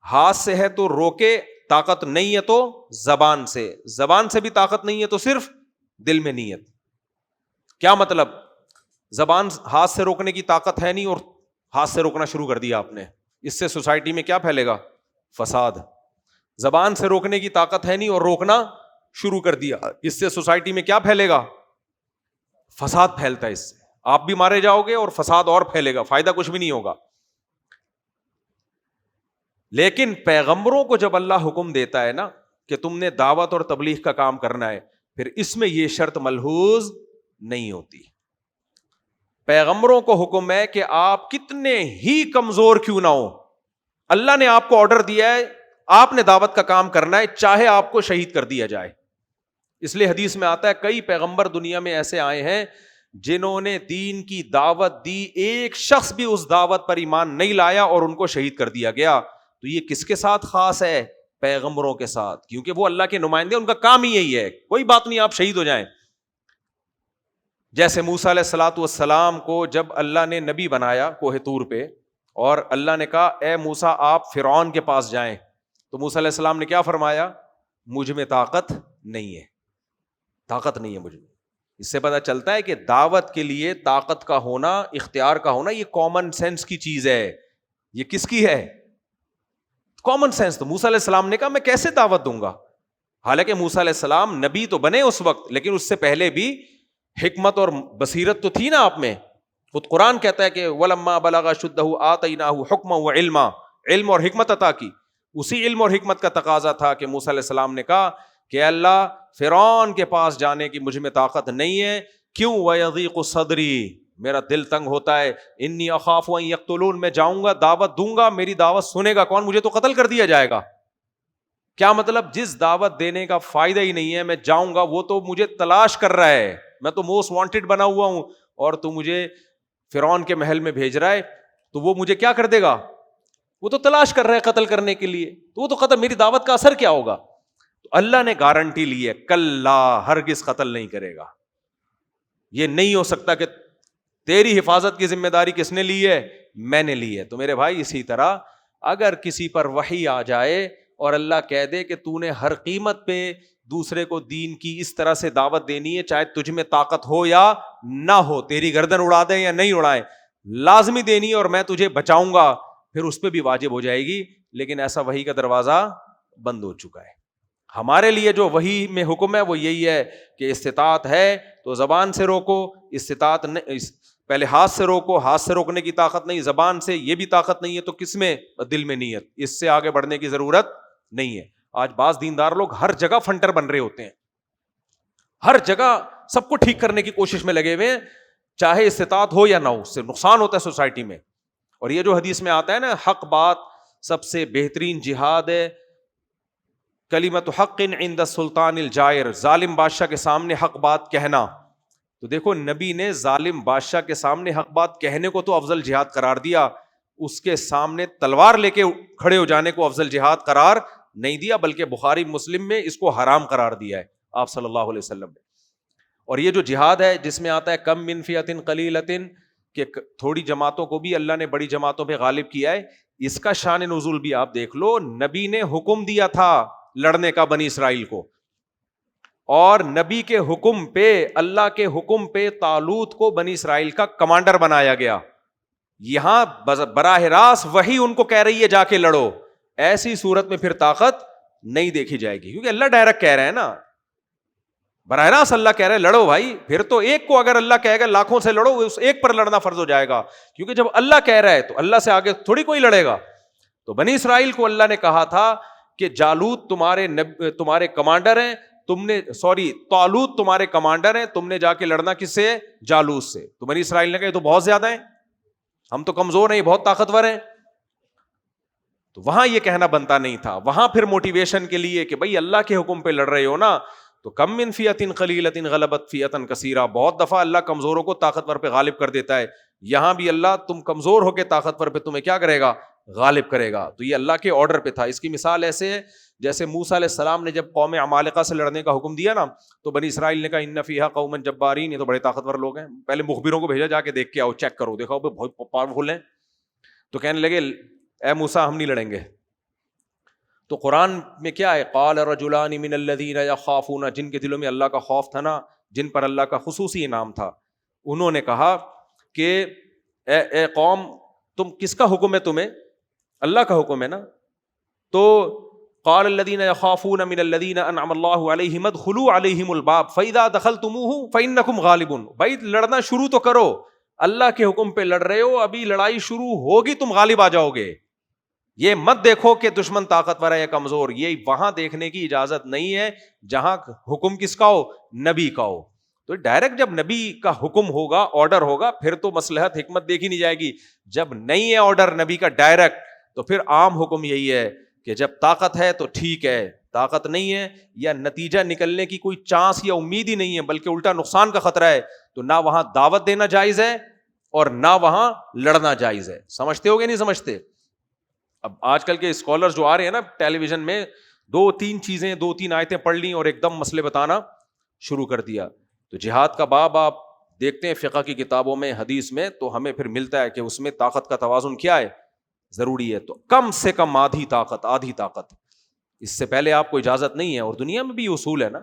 ہاتھ سے ہے تو روکے، طاقت نہیں ہے تو زبان سے، زبان سے بھی طاقت نہیں ہے تو صرف دل میں نیت. کیا مطلب؟ زبان ہاتھ سے روکنے کی طاقت ہے نہیں اور ہاتھ سے روکنا شروع کر دیا آپ نے، اس سے سوسائٹی میں کیا پھیلے گا؟ فساد. زبان سے روکنے کی طاقت ہے نہیں اور روکنا شروع کر دیا، اس سے سوسائٹی میں کیا پھیلے گا؟ فساد پھیلتا ہے. اس سے آپ بھی مارے جاؤ گے اور فساد اور پھیلے گا، فائدہ کچھ بھی نہیں ہوگا. لیکن پیغمبروں کو جب اللہ حکم دیتا ہے نا کہ تم نے دعوت اور تبلیغ کا کام کرنا ہے، پھر اس میں یہ شرط ملحوظ نہیں ہوتی. پیغمبروں کو حکم ہے کہ آپ کتنے ہی کمزور کیوں نہ ہو، اللہ نے آپ کو آرڈر دیا ہے آپ نے دعوت کا کام کرنا ہے، چاہے آپ کو شہید کر دیا جائے. اس لیے حدیث میں آتا ہے کئی پیغمبر دنیا میں ایسے آئے ہیں جنہوں نے دین کی دعوت دی, ایک شخص بھی اس دعوت پر ایمان نہیں لایا اور ان کو شہید کر دیا گیا. تو یہ کس کے ساتھ خاص ہے؟ پیغمبروں کے ساتھ, کیونکہ وہ اللہ کے نمائندے, ان کا کام ہی یہی ہے, کوئی بات نہیں آپ شہید ہو جائیں. جیسے موسیٰ علیہ الصلوۃ والسلام کو جب اللہ نے نبی بنایا کوہ طور پہ, اور اللہ نے کہا اے موسیٰ آپ فرعون کے پاس جائیں, تو موسیٰ علیہ السلام نے کیا فرمایا؟ مجھ میں طاقت نہیں ہے, طاقت نہیں ہے مجھ میں. اس سے پتہ چلتا ہے کہ دعوت کے لیے طاقت کا ہونا, اختیار کا ہونا, یہ کامن سینس کی چیز ہے. یہ کس کی ہے؟ Common sense. تو موسیٰ علیہ السلام نے کہا میں کیسے دعوت دوں گا؟ حالانکہ موسیٰ علیہ السلام نبی تو بنے اس وقت, لیکن اس سے پہلے بھی حکمت اور بصیرت تو تھی نا آپ میں. خود قرآن کہتا ہے کہ وَلَمَّا بَلَغَ أَشُدَّهُ آتَيْنَاهُ حُكْمًا وَعِلْمًا, علم اور حکمت عطا کی. اسی علم اور حکمت کا تقاضا تھا کہ موسیٰ علیہ السلام نے کہا کہ اللہ فرعون کے پاس جانے کی مجھ میں طاقت نہیں ہے. کیوں؟ وَيَضِيقُ صَدْرِي, میرا دل تنگ ہوتا ہے. انی اخاف ان یقتلون, میں جاؤں گا دعوت دوں گا, میری دعوت سنے گا کون؟ مجھے تو قتل کر دیا جائے گا. کیا مطلب؟ جس دعوت دینے کا فائدہ ہی نہیں ہے, میں جاؤں گا, وہ تو مجھے تلاش کر رہا ہے, میں تو موسٹ وانٹیڈ بنا ہوا ہوں, اور تو مجھے فرعون کے محل میں بھیج رہا ہے, تو وہ مجھے کیا کر دے گا؟ وہ تو تلاش کر رہا ہے قتل کرنے کے لیے, تو وہ تو قتل, میری دعوت کا اثر کیا ہوگا؟ تو اللہ نے گارنٹی لی ہے کلا ہرگز قتل نہیں کرے گا. یہ نہیں ہو سکتا کہ تیری حفاظت کی ذمہ داری کس نے لی ہے؟ میں نے لی ہے. تو میرے بھائی اسی طرح اگر کسی پر وحی آ جائے اور اللہ کہہ دے کہ تو نے ہر قیمت پہ دوسرے کو دین کی اس طرح سے دعوت دینی ہے, چاہے تجھ میں طاقت ہو یا نہ ہو, تیری گردن اڑا دیں یا نہیں اڑائیں, لازمی دینی ہے اور میں تجھے بچاؤں گا, پھر اس پہ بھی واجب ہو جائے گی. لیکن ایسا وحی کا دروازہ بند ہو چکا ہے. ہمارے لیے جو وحی میں حکم ہے وہ یہی ہے کہ استطاعت ہے تو زبان سے روکو, استطاعت پہلے ہاتھ سے روکو, ہاتھ سے روکنے کی طاقت نہیں, زبان سے یہ بھی طاقت نہیں ہے, تو کس میں؟ دل میں نیت. اس سے آگے بڑھنے کی ضرورت نہیں ہے. آج بعض دیندار لوگ ہر جگہ فنٹر بن رہے ہوتے ہیں, ہر جگہ سب کو ٹھیک کرنے کی کوشش میں لگے ہوئے ہیں, چاہے استطاعت ہو یا نہ ہو, اس سے نقصان ہوتا ہے سوسائٹی میں. اور یہ جو حدیث میں آتا ہے نا, حق بات سب سے بہترین جہاد ہے, کلمۃ حق عند السلطان الجائر, ظالم بادشاہ کے سامنے حق بات کہنا. تو دیکھو نبی نے ظالم بادشاہ کے سامنے حق بات کہنے کو تو افضل جہاد قرار دیا, اس کے سامنے تلوار لے کے کھڑے ہو جانے کو افضل جہاد قرار نہیں دیا, بلکہ بخاری مسلم میں اس کو حرام قرار دیا ہے آپ صلی اللہ علیہ وسلم نے. اور یہ جو جہاد ہے جس میں آتا ہے کم من فئۃ قلیلۃ, کہ تھوڑی جماعتوں کو بھی اللہ نے بڑی جماعتوں پہ غالب کیا ہے, اس کا شان نزول بھی آپ دیکھ لو. نبی نے حکم دیا تھا لڑنے کا بنی اسرائیل کو, اور نبی کے حکم پہ, اللہ کے حکم پہ طالوت کو بنی اسرائیل کا کمانڈر بنایا گیا. یہاں براہ راست وہی ان کو کہہ رہی ہے جا کے لڑو. ایسی صورت میں پھر طاقت نہیں دیکھی جائے گی, کیونکہ اللہ ڈائریکٹ کہہ رہے ہیں نا, براہ راست اللہ کہہ رہے ہیں لڑو بھائی. پھر تو ایک کو اگر اللہ کہے گا لاکھوں سے لڑو, اس ایک پر لڑنا فرض ہو جائے گا, کیونکہ جب اللہ کہہ رہا ہے تو اللہ سے آگے تھوڑی کوئی لڑے گا. تو بنی اسرائیل کو اللہ نے کہا تھا کہ جالوت تمہارے کمانڈر ہیں, طالوت تمہارے کمانڈر ہیں, تم نے جا کے لڑنا کس سے؟ جالوت سے. تو بنی اسرائیل نے کہا یہ تو بہت زیادہ ہیں, ہم تو کمزور ہیں, بہت طاقتور ہیں. تو وہاں یہ کہنا بنتا نہیں تھا. وہاں پھر موٹیویشن کے لیے کہ بھائی اللہ کے حکم پہ لڑ رہے ہو نا, تو کم من فئۃ قلیلۃ غلبت فئۃ کثیرہ, بہت دفعہ اللہ کمزوروں کو طاقتور پہ غالب کر دیتا ہے. یہاں بھی اللہ تم کمزور ہو کے طاقتور پہ تمہیں کیا کرے گا؟ غالب کرے گا. تو یہ اللہ کے آرڈر پہ تھا. اس کی مثال ایسے ہے جیسے موسیٰ علیہ السلام نے جب قوم عمالقہ سے لڑنے کا حکم دیا نا, تو بنی اسرائیل نے کہا ان فیہا قوما جبارین, یہ تو بڑے طاقتور لوگ ہیں, پہلے مخبروں کو بھیجا جا کے دیکھ کے آؤ, چیک کرو, دیکھو بہت پاورفل ہیں. تو کہنے لگے اے موسیٰ ہم نہیں لڑیں گے. تو قرآن میں کیا ہے؟ قال رجلان من الذین یخافون, جن کے دلوں میں اللہ کا خوف تھا نا, جن پر اللہ کا خصوصی انعام تھا, انہوں نے کہا کہ اے قوم, تم کس کا حکم ہے تمہیں؟ اللہ کا حکم ہے نا. تو قال الذین یخافون من الذین انعم اللہ علیہم ادخلوا علیہم الباب فاذا دخلتموہ فانکم غالبون. بھائی لڑنا شروع تو کرو, اللہ کے حکم پہ لڑ رہے ہو, ابھی لڑائی شروع ہوگی تم غالب آ جاؤ گے. یہ مت دیکھو کہ دشمن طاقتور ہے یا کمزور, یہ وہاں دیکھنے کی اجازت نہیں ہے جہاں حکم کس کا ہو؟ نبی کا ہو. تو ڈائریکٹ جب نبی کا حکم ہوگا, آرڈر ہوگا, پھر تو مصلحت حکمت دیکھی نہیں جائے گی. جب نہیں ہے آرڈر نبی کا ڈائریکٹ, تو پھر عام حکم یہی ہے کہ جب طاقت ہے تو ٹھیک ہے, طاقت نہیں ہے یا نتیجہ نکلنے کی کوئی چانس یا امید ہی نہیں ہے بلکہ الٹا نقصان کا خطرہ ہے, تو نہ وہاں دعوت دینا جائز ہے اور نہ وہاں لڑنا جائز ہے. سمجھتے ہو گے نہیں سمجھتے؟ اب آج کل کے اسکالرز جو آ رہے ہیں نا ٹیلی ویژن میں, 2-3 چیزیں 2-3 آیتیں پڑھ لی اور ایک دم مسئلے بتانا شروع کر دیا. تو جہاد کا باب آپ دیکھتے ہیں فقہ کی کتابوں میں, حدیث میں, تو ہمیں پھر ملتا ہے کہ اس میں طاقت کا توازن کیا ہے, ضروری ہے. تو کم سے کم آدھی طاقت, اس سے پہلے آپ کو اجازت نہیں ہے. اور دنیا میں بھی اصول ہے نا,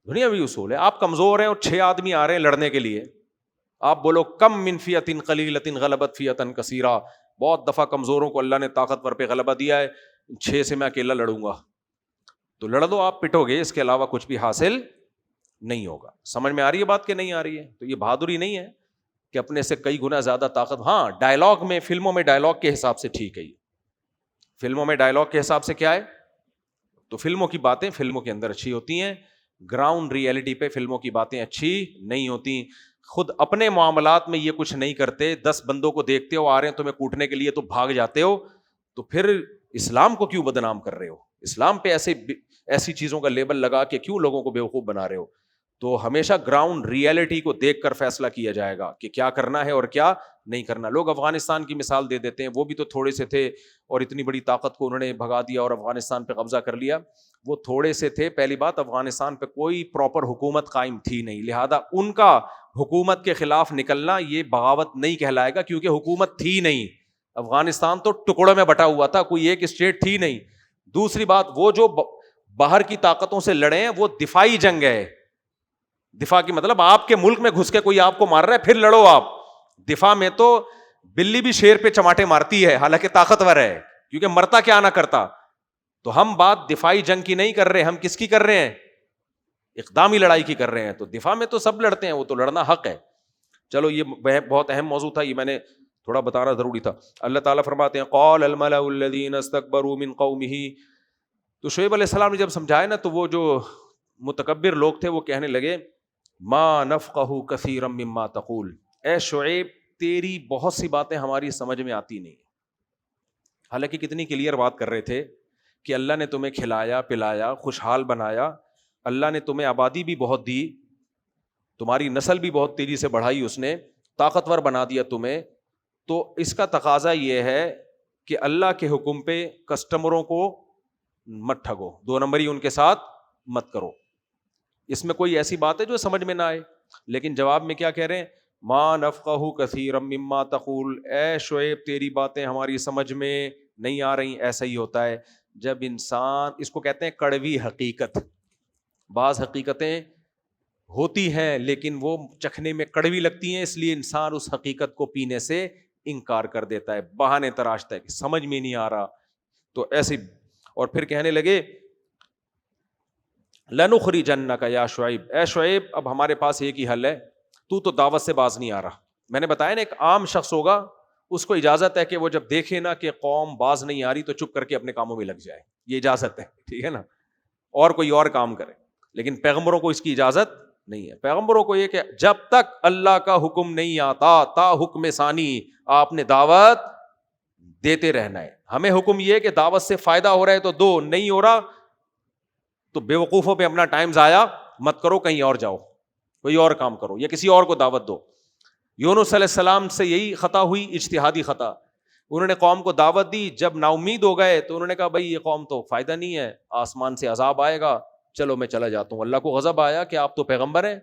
دنیا میں بھی اصول ہے. آپ کمزور ہیں اور 6 آدمی آ رہے ہیں لڑنے کے لیے, آپ بولو کم من فیۃ قلیلۃ غلبت فیۃ کثیرہ, بہت دفعہ کمزوروں کو اللہ نے طاقتور پہ غلبہ دیا ہے, 6 سے میں اکیلا لڑوں گا, تو لڑ دو, آپ پٹو گے, اس کے علاوہ کچھ بھی حاصل نہیں ہوگا. سمجھ میں آ رہی ہے بات کہ نہیں آ رہی ہے؟ تو یہ بہادری نہیں ہے کہ اپنے سے کئی گنا زیادہ طاقت. ہاں ڈائلاگ میں, فلموں میں ڈائلاگ کے حساب سے ٹھیک ہے, یہ فلموں میں ڈائلاگ کے حساب سے کیا ہے, تو فلموں کی باتیں فلموں کے اندر اچھی ہوتی ہیں, گراؤنڈ ریئلٹی پہ فلموں کی باتیں اچھی نہیں ہوتی. خود اپنے معاملات میں یہ کچھ نہیں کرتے, 10 بندوں کو دیکھتے ہو آ رہے ہیں تمہیں کوٹنے کے لیے تو بھاگ جاتے ہو, تو پھر اسلام کو کیوں بدنام کر رہے ہو؟ اسلام پہ ایسی چیزوں کا لیبل لگا کے کیوں لوگوں کو بیوقوف بنا رہے ہو؟ تو ہمیشہ گراؤنڈ ریئلٹی کو دیکھ کر فیصلہ کیا جائے گا کہ کیا کرنا ہے اور کیا نہیں کرنا. لوگ افغانستان کی مثال دے دیتے ہیں, وہ بھی تو تھوڑے سے تھے اور اتنی بڑی طاقت کو انہوں نے بھگا دیا اور افغانستان پہ قبضہ کر لیا. وہ تھوڑے سے تھے, پہلی بات افغانستان پہ کوئی پراپر حکومت قائم تھی نہیں, لہذا ان کا حکومت کے خلاف نکلنا یہ بغاوت نہیں کہلائے گا, کیونکہ حکومت تھی نہیں. افغانستان تو ٹکڑوں میں بٹا ہوا تھا, کوئی ایک اسٹیٹ تھی نہیں. دوسری بات, وہ جو باہر کی طاقتوں سے لڑے ہیں وہ دفاعی جنگ ہے. دفاع کی مطلب آپ کے ملک میں گھس کے کوئی آپ کو مار رہا ہے پھر لڑو آپ. دفاع میں تو بلی بھی شیر پہ چماٹے مارتی ہے, حالانکہ طاقتور ہے, کیونکہ مرتا کیا نہ کرتا. تو ہم بات دفاعی جنگ کی نہیں کر رہے, ہم کس کی کر رہے ہیں؟ اقدامی لڑائی کی کر رہے ہیں. تو دفاع میں تو سب لڑتے ہیں, وہ تو لڑنا حق ہے. چلو یہ بہت اہم موضوع تھا, یہ میں نے تھوڑا بتانا ضروری تھا. اللہ تعالیٰ فرماتے ہیں قال الملأ الذین استکبروا من قومہ. تو شعیب علیہ السلام نے جب سمجھایا نا, تو وہ جو متکبر لوگ تھے وہ کہنے لگے ما نفقہ کثیرا مما تقول, اے شعیب تیری بہت سی باتیں ہماری سمجھ میں آتی نہیں. حالانکہ کتنی کلیئر بات کر رہے تھے کہ اللہ نے تمہیں کھلایا پلایا, خوشحال بنایا, اللہ نے تمہیں آبادی بھی بہت دی, تمہاری نسل بھی بہت تیزی سے بڑھائی اس نے, طاقتور بنا دیا تمہیں. تو اس کا تقاضا یہ ہے کہ اللہ کے حکم پہ کسٹمروں کو مت ٹھگو, 2 نمبری ان کے ساتھ مت کرو. اس میں کوئی ایسی بات ہے جو سمجھ میں نہ آئے؟ لیکن جواب میں کیا کہہ رہے ہیں, ما نفقہ کثیرا مما تقول, اے شعیب تیری باتیں ہماری سمجھ میں نہیں آ رہی. ایسا ہی ہوتا ہے جب انسان, اس کو کہتے ہیں کڑوی حقیقت. بعض حقیقتیں ہوتی ہیں لیکن وہ چکھنے میں کڑوی لگتی ہیں, اس لیے انسان اس حقیقت کو پینے سے انکار کر دیتا ہے, بہانے تراشتا ہے کہ سمجھ میں نہیں آ رہا. تو ایسے, اور پھر کہنے لگے لنخرجنک یا شعیب, اے شعیب اب ہمارے پاس ایک ہی حل ہے, تو دعوت سے باز نہیں آ رہا. میں نے بتایا نا ایک عام شخص ہوگا, اس کو اجازت ہے کہ وہ جب دیکھے نا کہ قوم باز نہیں آ رہی تو چپ کر کے اپنے کاموں میں لگ جائے, یہ اجازت ہے, ٹھیک ہے نا, اور کوئی اور کام کرے. لیکن پیغمبروں کو اس کی اجازت نہیں ہے. پیغمبروں کو یہ کہ جب تک اللہ کا حکم نہیں آتا تا حکم ثانی آپ نے دعوت دیتے رہنا ہے. ہمیں حکم یہ ہے کہ دعوت سے فائدہ ہو رہا ہے تو دو, نہیں ہو رہا تو بے وقوفوں پہ اپنا ٹائم ضائع مت کرو, کہیں اور جاؤ, کوئی اور کام کرو یا کسی اور کو دعوت دو. یونس علیہ السلام سے یہی خطا ہوئی, اجتہادی خطا. انہوں نے قوم کو دعوت دی, جب نا امید ہو گئے تو انہوں نے کہا بھائی یہ قوم تو فائدہ نہیں ہے, آسمان سے عذاب آئے گا, چلو میں چلا جاتا ہوں. اللہ کو غضب آیا کہ آپ تو پیغمبر ہیں,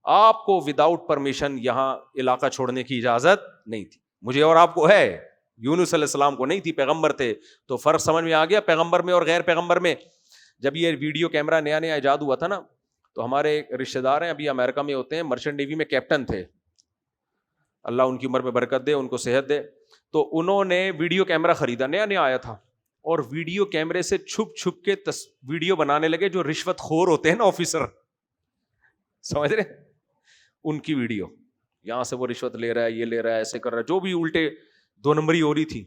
آپ کو وداؤٹ پرمیشن یہاں علاقہ چھوڑنے کی اجازت نہیں تھی. مجھے اور آپ کو ہے, یونس علیہ السلام کو نہیں تھی, پیغمبر تھے. تو فرق سمجھ میں آ گیا پیغمبر میں اور غیر پیغمبر میں. جب یہ ویڈیو کیمرہ نیا نیا ایجاد ہوا تھا نا, تو ہمارے رشتہ دار ہیں ابھی امریکہ میں ہوتے ہیں, مرچنٹ نیوی میں کیپٹن تھے, اللہ ان کی عمر میں برکت دے, ان کو صحت دے. تو انہوں نے ویڈیو کیمرہ خریدا, نیا نیا آیا تھا, اور ویڈیو کیمرے سے چھپ چھپ کے ویڈیو بنانے لگے جو رشوت خور ہوتے ہیں نا آفیسر, سمجھ رہے, ان کی ویڈیو, یہاں سے وہ رشوت لے رہا ہے, یہ لے رہا ہے, ایسے کر رہا ہے, جو بھی الٹے 2 نمبری ہو رہی تھی.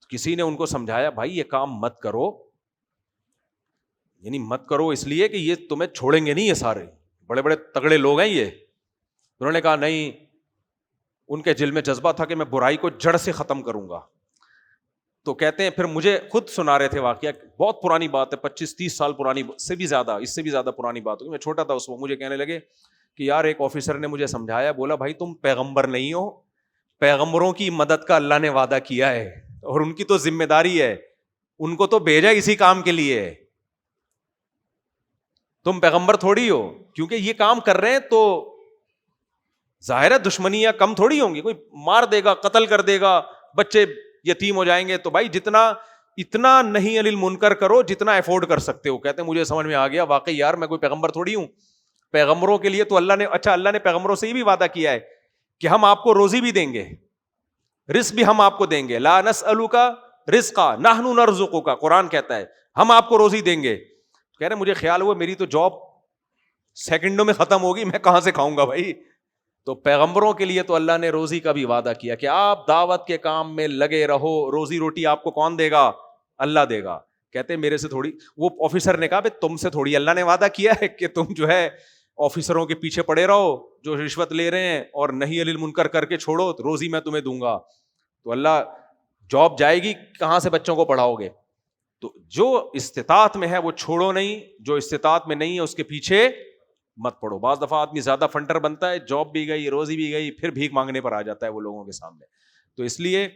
کسی نے ان کو سمجھایا بھائی یہ کام مت کرو, یعنی مت کرو اس لیے کہ یہ تمہیں چھوڑیں گے نہیں, یہ سارے بڑے بڑے تگڑے لوگ ہیں یہ. انہوں نے کہا نہیں, ان کے دل میں جذبہ تھا کہ میں برائی کو جڑ سے ختم کروں گا. تو کہتے ہیں پھر مجھے خود سنا رہے تھے واقعہ, بہت پرانی بات ہے, 25-30 سال پرانی سے بھی زیادہ, اس سے بھی زیادہ پرانی بات ہوگی, میں چھوٹا تھا اس وقت. مجھے کہنے لگے کہ یار ایک آفیسر نے مجھے سمجھایا, بولا بھائی تم پیغمبر نہیں ہو, پیغمبروں کی مدد کا اللہ نے وعدہ کیا ہے اور ان کی تو ذمہ داری ہے, ان کو تو بھیجا اسی کام کے لیے ہے, تم پیغمبر تھوڑی ہو. کیونکہ یہ کام کر رہے ہیں تو ظاہر ہے دشمنیاں کم تھوڑی ہوں گی, کوئی مار دے گا, قتل کر دے گا, بچے یتیم ہو جائیں گے, تو بھائی جتنا اتنا نہیں علی المنکر کرو جتنا افورڈ کر سکتے ہو. کہتے ہیں مجھے سمجھ میں آ گیا واقعی یار میں کوئی پیغمبر تھوڑی ہوں, پیغمبروں کے لیے تو اللہ نے, اچھا اللہ نے پیغمبروں سے یہ بھی وعدہ کیا ہے کہ ہم آپ کو روزی بھی دیں گے, رزق بھی ہم آپ کو دیں گے, لا نسألک رزقا نحن نرزقک, قرآن کہتا ہے ہم آپ کو روزی دیں گے. کہہ رہے مجھے خیال ہوا میری تو جاب سیکنڈوں میں ختم ہوگی, میں کہاں سے کھاؤں گا بھائی. تو پیغمبروں کے لیے تو اللہ نے روزی کا بھی وعدہ کیا کہ آپ دعوت کے کام میں لگے رہو, روزی روٹی آپ کو کون دے گا؟ اللہ دے گا. کہتے میرے سے تھوڑی, وہ آفیسر نے کہا تم سے تھوڑی اللہ نے وعدہ کیا ہے کہ تم جو ہے آفیسروں کے پیچھے پڑے رہو جو رشوت لے رہے ہیں اور نہیں علی المنکر کر کے چھوڑو, روزی میں تمہیں دوں گا. تو اللہ جاب جائے گی کہاں سے بچوں کو پڑھاؤ گے؟ تو جو استطاعت میں ہے وہ چھوڑو نہیں, جو استطاعت میں نہیں ہے اس کے پیچھے مت پڑو. بعض دفعہ آدمی زیادہ فنڈر بنتا ہے, جاب بھی گئی, روزی بھی گئی, پھر بھیک مانگنے پر آ جاتا ہے وہ لوگوں کے سامنے. تو اس لیے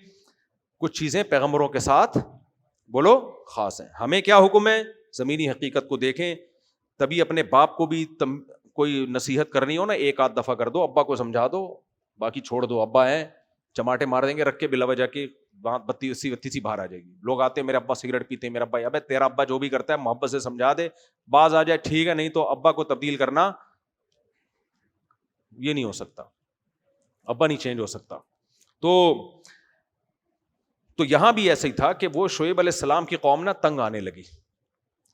کچھ چیزیں پیغمبروں کے ساتھ بولو خاص ہیں. ہمیں کیا حکم ہے؟ زمینی حقیقت کو دیکھیں. تبھی اپنے باپ کو بھی کوئی نصیحت کرنی ہو نا, ایک آدھ دفعہ کر دو, ابا کو سمجھا دو, باقی چھوڑ دو. ابا ہیں چماٹے مار دیں گے رکھ کے بلا وجہ کے, بتی سی باہر آ جائے گی. لوگ آتے ہیں میرے ابا سگریٹ پیتے ہیں, میرا ابا, ابے تیرا ابا جو بھی کرتا ہے محبت سے سمجھا دے, باز آ جائے ٹھیک ہے, نہیں تو ابا کو تبدیل کرنا یہ نہیں ہو سکتا, ابا نہیں چینج ہو سکتا. تو یہاں بھی ایسا ہی تھا کہ وہ شعیب علیہ السلام کی قوم نا تنگ آنے لگی,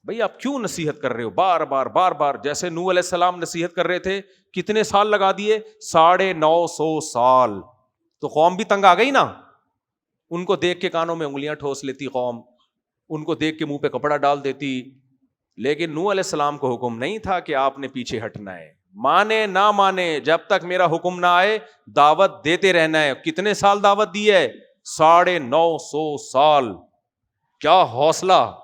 بھئی آپ کیوں نصیحت کر رہے ہو بار بار, جیسے نوح علیہ السلام نصیحت کر رہے تھے, کتنے سال لگا دیے؟ 950 سال. تو قوم بھی تنگ آ گئی نا, ان کو دیکھ کے کانوں میں انگلیاں ٹھوس لیتی قوم, ان کو دیکھ کے منہ پہ کپڑا ڈال دیتی. لیکن نوح علیہ السلام کو حکم نہیں تھا کہ آپ نے پیچھے ہٹنا ہے, مانے نہ مانے جب تک میرا حکم نہ آئے دعوت دیتے رہنا ہے. کتنے سال دعوت دی ہے؟ 950 سال. کیا حوصلہ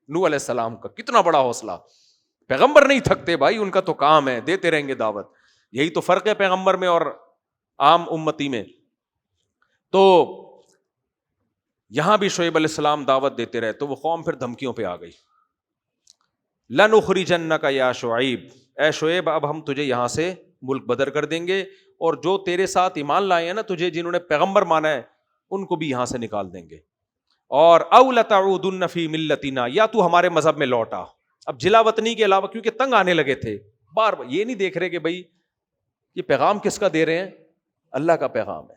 نوح علیہ السلام کا, کتنا بڑا حوصلہ. پیغمبر نہیں تھکتے بھائی, ان کا تو کام ہے دیتے رہیں گے دعوت. یہی تو فرق ہے پیغمبر میں اور عام امتی میں. تو یہاں بھی شعیب علیہ السلام دعوت دیتے رہے, تو وہ قوم پھر دھمکیوں پہ آ گئی. لَنُخْرِجَنَّكَ يَا شُعَيْب, اے شعیب اب ہم تجھے یہاں سے ملک بدر کر دیں گے, اور جو تیرے ساتھ ایمان لائے ہیں نا تجھے, جنہوں نے پیغمبر مانا ہے, ان کو بھی یہاں سے نکال دیں گے. اور اَوْ لَتَعُودُنَّ فِي مِلَّتِنَا, یا تو ہمارے مذہب میں لوٹا. اب جلا وطنی کے علاوہ کیونکہ تنگ آنے لگے تھے, بار بار یہ نہیں دیکھ رہے کہ بھائی یہ پیغام کس کا دے رہے ہیں, اللہ کا پیغام ہے.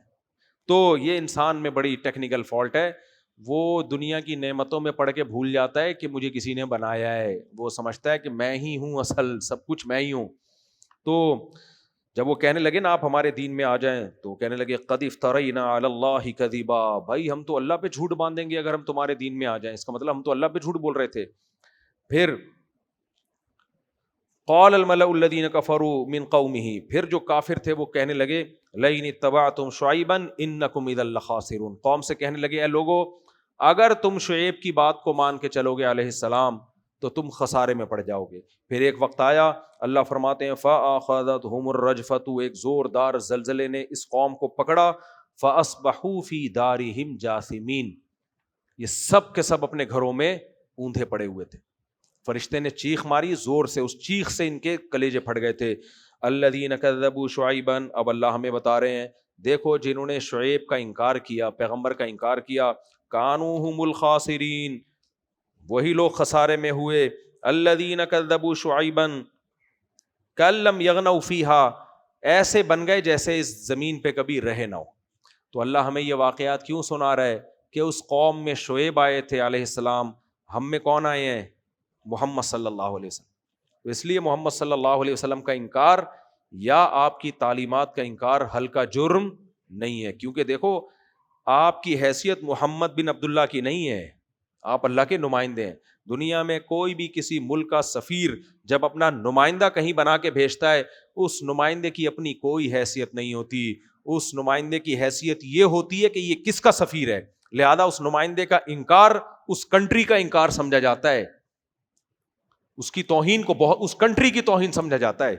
تو یہ انسان میں بڑی ٹیکنیکل فالٹ ہے, وہ دنیا کی نعمتوں میں پڑھ کے بھول جاتا ہے کہ مجھے کسی نے بنایا ہے. وہ سمجھتا ہے کہ میں ہی ہوں اصل, سب کچھ میں ہی ہوں. تو جب وہ کہنے لگے نا آپ ہمارے دین میں آ جائیں, تو کہنے لگے قد افترینا علی اللہ کذبا, بھائی ہم تو اللہ پہ جھوٹ باندھیں گے اگر ہم تمہارے دین میں آ جائیں. اس کا مطلب ہم تو اللہ پہ جھوٹ بول رہے تھے. پھر قال الملأ الذین کفروا من قومہ, پھر جو کافر تھے وہ کہنے لگے لئن اتبعتم شعیبا انکم اذا لخاسرون, قوم سے کہنے لگے اے لوگو اگر تم شعیب کی بات کو مان کے چلو گے علیہ السلام تو تم خسارے میں پڑ جاؤ گے. پھر ایک وقت آیا, اللہ فرماتے ہیں فَأَخَذَتْهُمُ الرَّجْفَةُ, ایک زوردار زلزلے نے اس قوم کو پکڑا. فَأَصْبَحُوا فِي دَارِهِمْ جَاثِمِينَ, یہ سب کے سب اپنے گھروں میں اوندھے پڑے ہوئے تھے. فرشتے نے چیخ ماری زور سے, اس چیخ سے ان کے کلیجے پھٹ گئے تھے. الذین کذبوا شعیبا, اب اللہ ہمیں بتا رہے ہیں دیکھو جنہوں نے شعیب کا انکار کیا, پیغمبر کا انکار کیا, کانوا هم الخاسرین, وہی لوگ خسارے میں ہوئے. الذین کذبوا شعیبا کأن لم یغنوا فیہا, ایسے بن گئے جیسے اس زمین پہ کبھی رہے نہ ہو. تو اللہ ہمیں یہ واقعات کیوں سنا رہا ہے کہ اس قوم میں شعیب آئے تھے علیہ السلام, ہم میں کون آئے ہیں؟ محمد صلی اللہ علیہ وسلم. تو اس لیے محمد صلی اللہ علیہ وسلم کا انکار یا آپ کی تعلیمات کا انکار ہلکا جرم نہیں ہے, کیونکہ دیکھو آپ کی حیثیت محمد بن عبداللہ کی نہیں ہے, آپ اللہ کے نمائندے ہیں. دنیا میں کوئی بھی کسی ملک کا سفیر جب اپنا نمائندہ کہیں بنا کے بھیجتا ہے, اس نمائندے کی اپنی کوئی حیثیت نہیں ہوتی, اس نمائندے کی حیثیت یہ ہوتی ہے کہ یہ کس کا سفیر ہے. لہذا اس نمائندے کا انکار اس کنٹری کا انکار سمجھا جاتا ہے, اس کی توہین کو بہت, اس کنٹری کی توہین سمجھا جاتا ہے.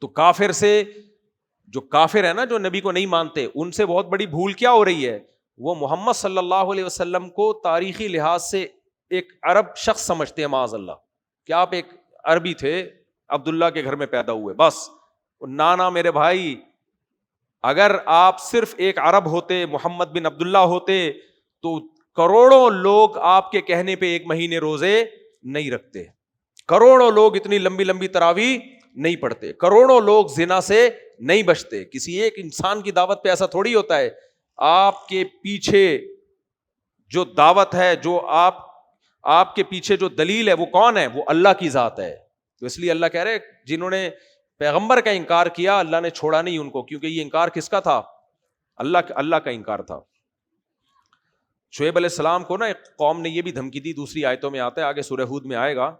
تو کافر سے, جو کافر ہے نا, جو نبی کو نہیں مانتے, ان سے بہت بڑی بھول کیا ہو رہی ہے, وہ محمد صلی اللہ علیہ وسلم کو تاریخی لحاظ سے ایک عرب شخص سمجھتے ہیں معاذ اللہ, کہ آپ ایک عربی تھے, عبداللہ کے گھر میں پیدا ہوئے بس. نانا میرے بھائی, اگر آپ صرف ایک عرب ہوتے, محمد بن عبداللہ ہوتے, تو کروڑوں لوگ آپ کے کہنے پہ ایک مہینے روزے نہیں رکھتے, کروڑوں لوگ اتنی لمبی لمبی تراویح نہیں پڑھتے, کروڑوں لوگ زنا سے نہیں بچتے. کسی ایک انسان کی دعوت پہ ایسا تھوڑی ہوتا ہے. آپ کے پیچھے جو دعوت ہے, جو آپ کے پیچھے جو دلیل ہے, وہ کون ہے؟ وہ اللہ کی ذات ہے. تو اس لیے اللہ کہہ رہے جنہوں نے پیغمبر کا انکار کیا, اللہ نے چھوڑا نہیں ان کو, کیونکہ یہ انکار کس کا تھا؟ اللہ کا انکار تھا. شعیب علیہ السلام کو نا ایک قوم نے یہ بھی دھمکی دی, دوسری آیتوں میں آتا ہے, آگے سورہ ہود میں آئے گا,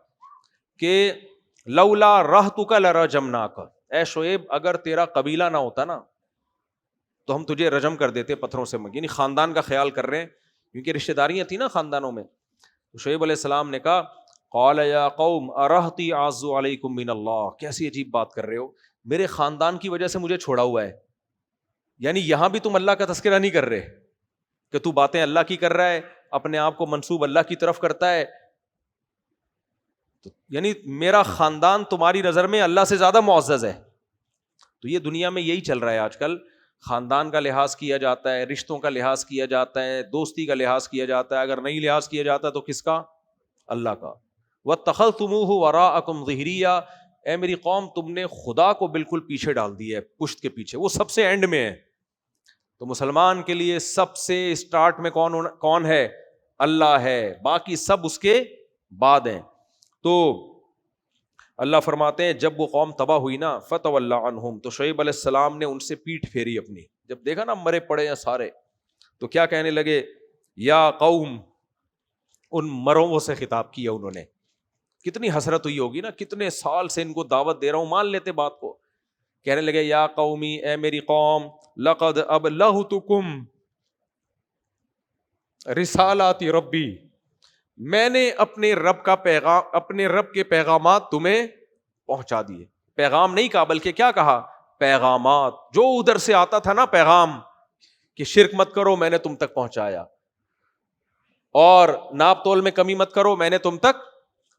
کہ لولا رہتک لرجمناک, اے شعیب اگر تیرا قبیلہ نہ ہوتا نا تو ہم تجھے رجم کر دیتے پتھروں سے. یعنی خاندان کا خیال کر رہے ہیں, کیونکہ رشتہ داریاں تھیں نا خاندانوں میں. تو شعیب علیہ السلام نے کہا قال یا قوم ارہتی اعز علیکم من اللہ, کیسی عجیب بات کر رہے ہو, میرے خاندان کی وجہ سے مجھے چھوڑا ہوا ہے. یعنی یہاں بھی تم اللہ کا تذکرہ نہیں کر رہے, کہ تو باتیں اللہ کی کر رہا ہے, اپنے آپ کو منسوب اللہ کی طرف کرتا ہے. تو یعنی میرا خاندان تمہاری نظر میں اللہ سے زیادہ معزز ہے. تو یہ دنیا میں یہی چل رہا ہے آج کل, خاندان کا لحاظ کیا جاتا ہے, رشتوں کا لحاظ کیا جاتا ہے, دوستی کا لحاظ کیا جاتا ہے. اگر نہیں لحاظ کیا جاتا تو کس کا؟ اللہ کا. وَاتَّخَذْتُمُوهُ وَرَاءَكُمْ ظِهْرِيًّا, اے میری قوم تم نے خدا کو بالکل پیچھے ڈال دیا ہے, پشت کے پیچھے, وہ سب سے اینڈ میں ہے. تو مسلمان کے لیے سب سے اسٹارٹ میں کون ہے؟ اللہ ہے, باقی سب اس کے بعد ہیں. تو اللہ فرماتے ہیں جب وہ قوم تباہ ہوئی نا, فَتَوَلَّ عَنْهُمْ, تو شعیب علیہ السلام نے ان سے پیٹھ پھیری اپنی. جب دیکھا نا مرے پڑے ہیں سارے, تو کیا کہنے لگے؟ یا قوم, ان مروں سے خطاب کیا انہوں نے. کتنی حسرت ہوئی ہوگی نا, کتنے سال سے ان کو دعوت دے رہا ہوں, مان لیتے بات کو. کہنے لگے یا قومی, اے میری قوم, لقد ابلغتکم رسالات ربی, میں نے اپنے رب کا پیغام, اپنے رب کے پیغامات تمہیں پہنچا دیے. پیغام نہیں کہا بلکہ کیا کہا؟ پیغامات. جو ادھر سے آتا تھا نا پیغام کہ شرک مت کرو, میں نے تم تک پہنچایا, اور ناپ تول میں کمی مت کرو, میں نے تم تک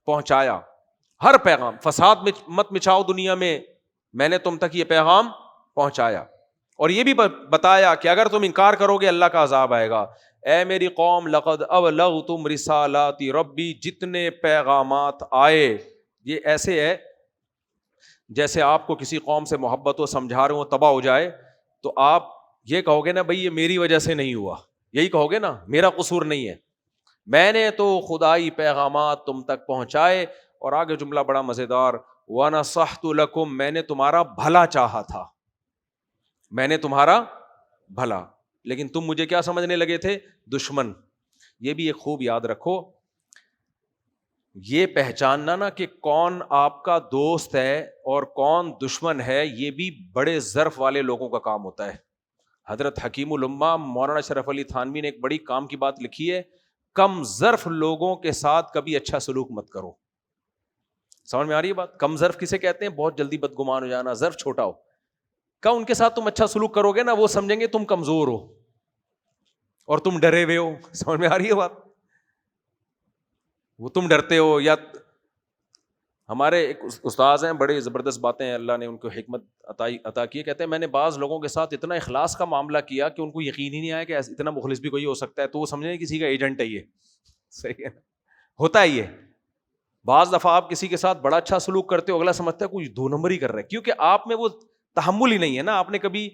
پہنچایا. ہر پیغام, فساد مت مچاؤ دنیا میں نے تم تک یہ پیغام پہنچایا. اور یہ بھی بتایا کہ اگر تم انکار کرو گے اللہ کا عذاب آئے گا. اے میری قوم, لقد ابلغتم رسالات ربی, جتنے پیغامات آئے, یہ ایسے ہے جیسے آپ کو کسی قوم سے محبت ہو, سمجھا رہے ہو, تباہ ہو جائے, تو آپ یہ کہو گے نا بھائی یہ میری وجہ سے نہیں ہوا, یہی کہو گے نا, میرا قصور نہیں ہے, میں نے تو خدائی پیغامات تم تک پہنچائے. اور آگے جملہ بڑا مزیدار, وَنَصَحْتُ لَكُمْ, میں نے تمہارا بھلا چاہا تھا, میں نے تمہارا بھلا, لیکن تم مجھے کیا سمجھنے لگے تھے؟ دشمن. یہ بھی ایک خوب یاد رکھو, یہ پہچاننا نا کہ کون آپ کا دوست ہے اور کون دشمن ہے, یہ بھی بڑے ظرف والے لوگوں کا کام ہوتا ہے. حضرت حکیم الامہ مولانا اشرف علی تھانوی نے ایک بڑی کام کی بات لکھی ہے, کم ظرف لوگوں کے ساتھ کبھی اچھا سلوک مت کرو. سمجھ میں آ رہی ہے بات؟ کم ظرف کسے کہتے ہیں؟ بہت جلدی بدگمان ہو جانا, ظرف چھوٹا ہو. کہ ان کے ساتھ تم اچھا سلوک کرو گے نا, وہ سمجھیں گے تم کمزور ہو اور تم ڈرے ہوئے ہو. سمجھ میں آ رہی ہے بات؟ وہ تم ڈرتے ہو. یا ہمارے ایک استاذ ہیں, بڑے زبردست باتیں ہیں, اللہ نے ان کو حکمت عطا کی ہے. کہتے ہیں میں نے بعض لوگوں کے ساتھ اتنا اخلاص کا معاملہ کیا کہ ان کو یقین ہی نہیں آیا کہ اتنا مخلص بھی کوئی ہو سکتا ہے, تو وہ سمجھیں کسی کا ایجنٹ ہے یہ. صحیح ہے, ہوتا ہے یہ. بعض دفعہ آپ کسی کے ساتھ بڑا اچھا سلوک کرتے ہو, اگلا سمجھتا ہے کوئی دو نمبر ہی کر رہا ہے, کیونکہ آپ میں وہ تحمل ہی نہیں ہے نا, آپ نے کبھی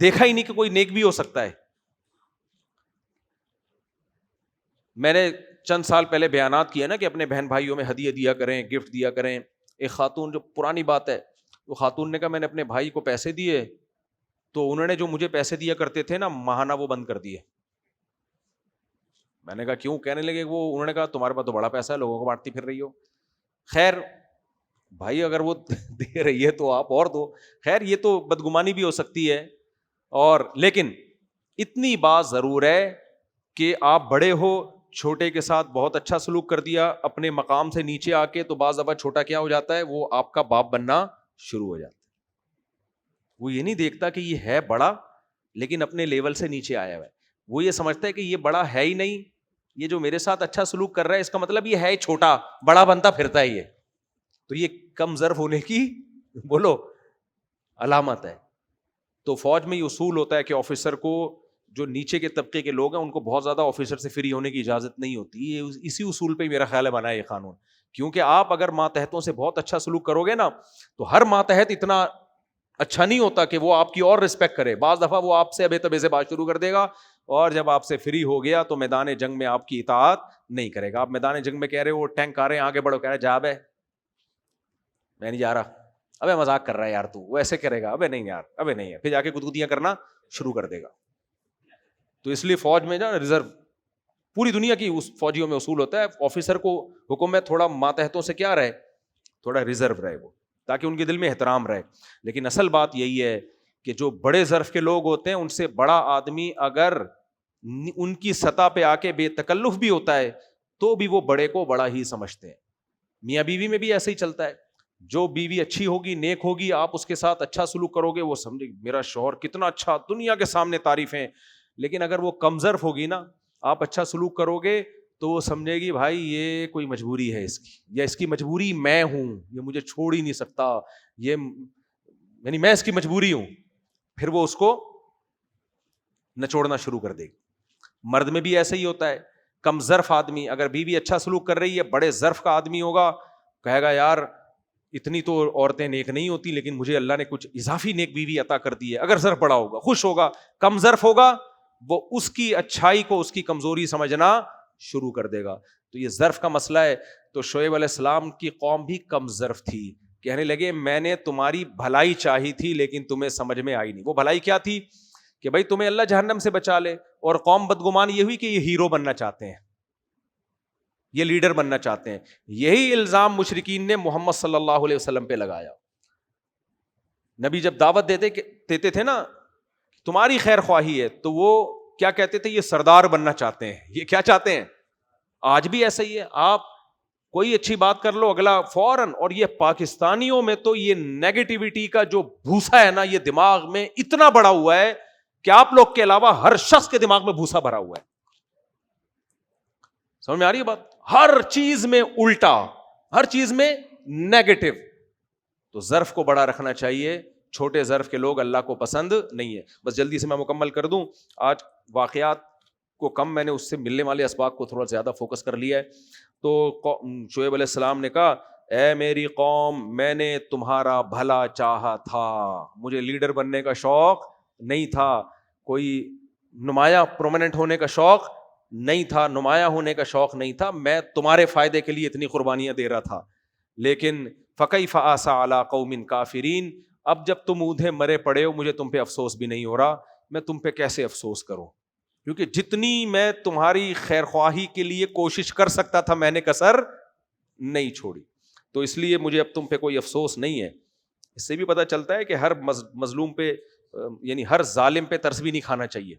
دیکھا ہی نہیں کہ کوئی نیک بھی ہو سکتا ہے. میں نے چند سال پہلے بیانات کیا نا کہ اپنے بہن بھائیوں میں ہدیہ دیا کریں, گفٹ دیا کریں. ایک خاتون, جو پرانی بات ہے, وہ خاتون نے کہا میں نے اپنے بھائی کو پیسے دیے, تو انہوں نے جو مجھے پیسے دیا کرتے تھے نا ماہانہ, وہ بند کر دیے. میں نے کہا کیوں؟ کہنے لگے وہ, انہوں نے کہا تمہارے پاس تو بڑا پیسہ ہے, لوگوں کو بانٹتی پھر رہی ہو. خیر بھائی, اگر وہ دے رہی ہے تو آپ اور دو. خیر یہ تو بدگمانی بھی ہو سکتی ہے, اور لیکن اتنی بات ضرور ہے کہ آپ بڑے ہو، چھوٹے کے ساتھ بہت اچھا سلوک کر دیا، اپنے مقام سے نیچے آ کے تو بعض دفعہ چھوٹا کیا ہو جاتا ہے، وہ آپ کا باپ بننا شروع ہو جاتا ہے. وہ یہ نہیں دیکھتا کہ یہ ہے بڑا لیکن اپنے لیول سے نیچے آیا ہوا ہے. وہ یہ سمجھتا ہے کہ یہ بڑا ہے ہی نہیں، یہ جو میرے ساتھ اچھا سلوک کر رہا ہے اس کا مطلب یہ ہے چھوٹا، بڑا بنتا پھرتا ہے یہ. تو یہ کم ظرف ہونے کی بولو علامت ہے. تو فوج میں یہ اصول ہوتا ہے کہ آفیسر کو، جو نیچے کے طبقے کے لوگ ہیں ان کو بہت زیادہ آفیسر سے فری ہونے کی اجازت نہیں ہوتی. یہ اسی اصول پہ میرا خیال ہے بنا ہے یہ قانون. کیونکہ آپ اگر ماتحتوں سے بہت اچھا سلوک کرو گے نا تو ہر ماتحت اتنا اچھا نہیں ہوتا کہ وہ آپ کی اور رسپیکٹ کرے. بعض دفعہ وہ آپ سے ابے تبے سے بات شروع کر دے گا اور جب آپ سے فری ہو گیا تو میدان جنگ میں آپ کی اطاعت نہیں کرے گا. آپ میدان جنگ میں کہہ رہے ہو وہ ٹینک آ رہے ہیں آگے بڑھو، کہہ رہے جا بے میں نہیں جا رہا، ابے مذاق کر رہا ہے یار تو، وہ ایسے کرے گا ابے نہیں یار ابے نہیں ہے، پھر جا کے گدگدیاں کرنا شروع کر دے گا. تو اس لیے فوج میں جو ریزرو، پوری دنیا کی فوجیوں میں اصول ہوتا ہے آفیسر کو حکم ہے تھوڑا ماتحتوں سے کیا رہے، تھوڑا ریزرو رہے وہ، تاکہ ان کے دل میں احترام رہے. لیکن اصل بات یہی ہے کہ جو بڑے ظرف کے لوگ ہوتے ہیں ان سے بڑا آدمی اگر ان کی سطح پہ آ کے بے تکلف بھی ہوتا ہے تو بھی وہ بڑے کو بڑا ہی سمجھتے ہیں. میاں بیوی میں بھی ایسے ہی چلتا ہے. جو بیوی اچھی ہوگی، نیک ہوگی، آپ اس کے ساتھ اچھا سلوک کرو گے وہ سمجھے میرا شوہر کتنا اچھا، دنیا کے سامنے تعریفیں. لیکن اگر وہ کم ظرف ہوگی نا، آپ اچھا سلوک کرو گے تو وہ سمجھے گی بھائی یہ کوئی مجبوری ہے اس کی، یا اس کی مجبوری میں ہوں، یہ مجھے چھوڑ ہی نہیں سکتا، یہ یعنی میں اس کی مجبوری ہوں. پھر وہ اس کو نچوڑنا شروع کر دے گی. مرد میں بھی ایسا ہی ہوتا ہے. کم ظرف آدمی اگر بیوی اچھا سلوک کر رہی ہے، بڑے ظرف کا آدمی ہوگا، کہے گا یار اتنی تو عورتیں نیک نہیں ہوتی لیکن مجھے اللہ نے کچھ اضافی نیک بیوی عطا کر دی ہے. اگر ظرف بڑا ہوگا خوش ہوگا. کم ظرف ہوگا وہ اس کی اچھائی کو اس کی کمزوری سمجھنا شروع کر دے گا. تو یہ ظرف کا مسئلہ ہے. تو شعیب علیہ السلام کی قوم بھی کم ظرف تھی. کہنے لگے میں نے تمہاری بھلائی چاہی تھی لیکن تمہیں سمجھ میں آئی نہیں. وہ بھلائی کیا تھی کہ بھائی تمہیں اللہ جہنم سے بچا لے. اور قوم بدگمان یہ ہوئی کہ یہ ہیرو بننا چاہتے ہیں، یہ لیڈر بننا چاہتے ہیں. یہی الزام مشرکین نے محمد صلی اللہ علیہ وسلم پہ لگایا. نبی جب دعوت دیتے تھے نا تمہاری خیر خواہی ہے، تو وہ کیا کہتے تھے؟ یہ سردار بننا چاہتے ہیں. یہ کیا چاہتے ہیں؟ آج بھی ایسا ہی ہے. آپ کوئی اچھی بات کر لو اگلا فوراً. اور یہ پاکستانیوں میں تو یہ نیگیٹیوٹی کا جو بھوسا ہے نا، یہ دماغ میں اتنا بڑا ہوا ہے کہ آپ لوگ کے علاوہ ہر شخص کے دماغ میں بھوسا بھرا ہوا ہے. سمجھ میں آ رہی ہے بات؟ ہر چیز میں الٹا، ہر چیز میں نیگیٹو. تو ظرف کو بڑا رکھنا چاہیے. چھوٹے ظرف کے لوگ اللہ کو پسند نہیں ہے. بس جلدی سے میں مکمل کر دوں. آج واقعات کو کم، میں نے اس سے ملنے والے اسباق کو تھوڑا زیادہ فوکس کر لیا ہے. تو شعیب علیہ السلام نے کہا اے میری قوم میں نے تمہارا بھلا چاہا تھا، مجھے لیڈر بننے کا شوق نہیں تھا، کوئی نمایاں پرومیننٹ ہونے کا شوق نہیں تھا، نمایاں ہونے کا شوق نہیں تھا. میں تمہارے فائدے کے لیے اتنی قربانیاں دے رہا تھا. لیکن فکیف آسیٰ علی قوم کافرین، اب جب تم اودھے مرے پڑے ہو مجھے تم پہ افسوس بھی نہیں ہو رہا. میں تم پہ کیسے افسوس کروں، کیونکہ جتنی میں تمہاری خیر خواہی کے لیے کوشش کر سکتا تھا میں نے کسر نہیں چھوڑی. تو اس لیے مجھے اب تم پہ کوئی افسوس نہیں ہے. اس سے بھی پتہ چلتا ہے کہ ہر مظلوم پہ یعنی ہر ظالم پہ ترس بھی نہیں کھانا چاہیے.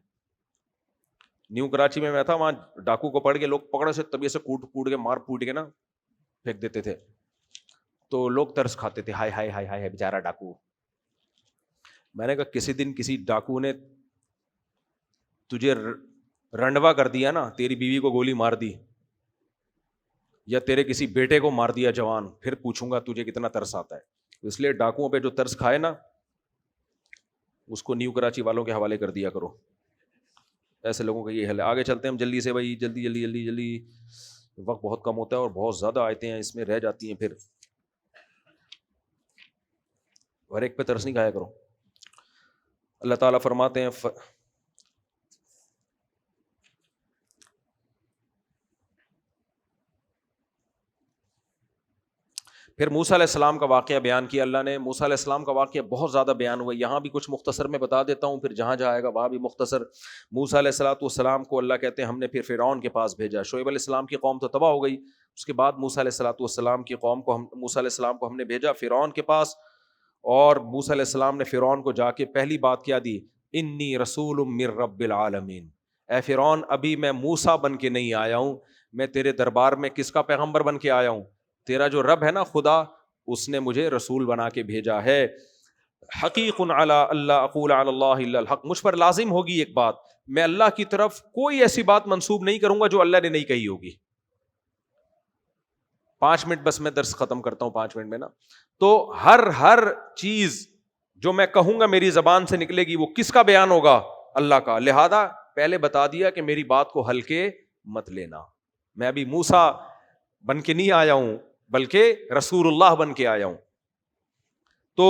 نیو کراچی میں تھا، وہاں ڈاکو کو پڑھ کے لوگ پکڑے سے طبیعت سے کوٹ کے مار پوٹ کے نا پھینک دیتے تھے. تو لوگ ترس کھاتے تھے، ہائے ہائے ہائے ہائے بیچارہ ڈاکو. میں نے کہا کسی دن کسی ڈاکو نے تجھے رنڈوا کر دیا نا، تیری بیوی کو گولی مار دی یا تیرے کسی بیٹے کو مار دیا جوان، پھر پوچھوں گا تجھے کتنا ترس آتا ہے. اس لیے ڈاکوؤں پہ جو ترس کھائے نا اس کو نیو کراچی والوں کے حوالے کر دیا کرو. ایسے لوگوں کا یہ حل ہے. آگے چلتے ہیں ہم جلدی سے بھائی، جلدی جلدی جلدی جلدی. وقت بہت کم ہوتا ہے اور بہت زیادہ آیتیں ہیں اس میں رہ جاتی ہیں، پھر ہر ایک پہ ترس نہیں کھایا کرو. اللہ تعالیٰ فرماتے ہیں پھر موسیٰ علیہ السلام کا واقعہ بیان کیا اللہ نے. موسیٰ علیہ السلام کا واقعہ بہت زیادہ بیان ہوا، یہاں بھی کچھ مختصر میں بتا دیتا ہوں، پھر جہاں جہاں آئے گا وہاں بھی مختصر. موسیٰ علیہ السلام کو اللہ کہتے ہیں ہم نے پھر فرعون کے پاس بھیجا. شعیب علیہ السلام کی قوم تو تباہ ہو گئی. اس کے بعد موسیٰ علیہ السلام کی قوم کو موسیٰ علیہ السلام کو ہم نے بھیجا فرعون کے پاس. اور موسیٰ علیہ السلام نے فرعون کو جا کے پہلی بات کیا دی، انی رسول من رب العالمین، اے فرعون ابھی میں موسیٰ بن کے نہیں آیا ہوں، میں تیرے دربار میں کس کا پیغمبر بن کے آیا ہوں؟ تیرا جو رب ہے نا خدا، اس نے مجھے رسول بنا کے بھیجا ہے۔ حقیق علی اللہ اقول علی اللہ الا الحق، مجھ پر لازم ہوگی ایک بات، میں اللہ کی طرف کوئی ایسی بات منسوب نہیں کروں گا جو اللہ نے نہیں کہی ہوگی۔ 5 منٹ بس میں درس ختم کرتا ہوں 5 منٹ میں نا۔ تو ہر چیز جو میں کہوں گا میری زبان سے نکلے گی وہ کس کا بیان ہوگا؟ اللہ کا۔ لہذا پہلے بتا دیا کہ میری بات کو ہلکے مت لینا، میں ابھی موسیٰ بن کے نہیں آیا ہوں بلکہ رسول اللہ بن کے آیا ہوں۔ تو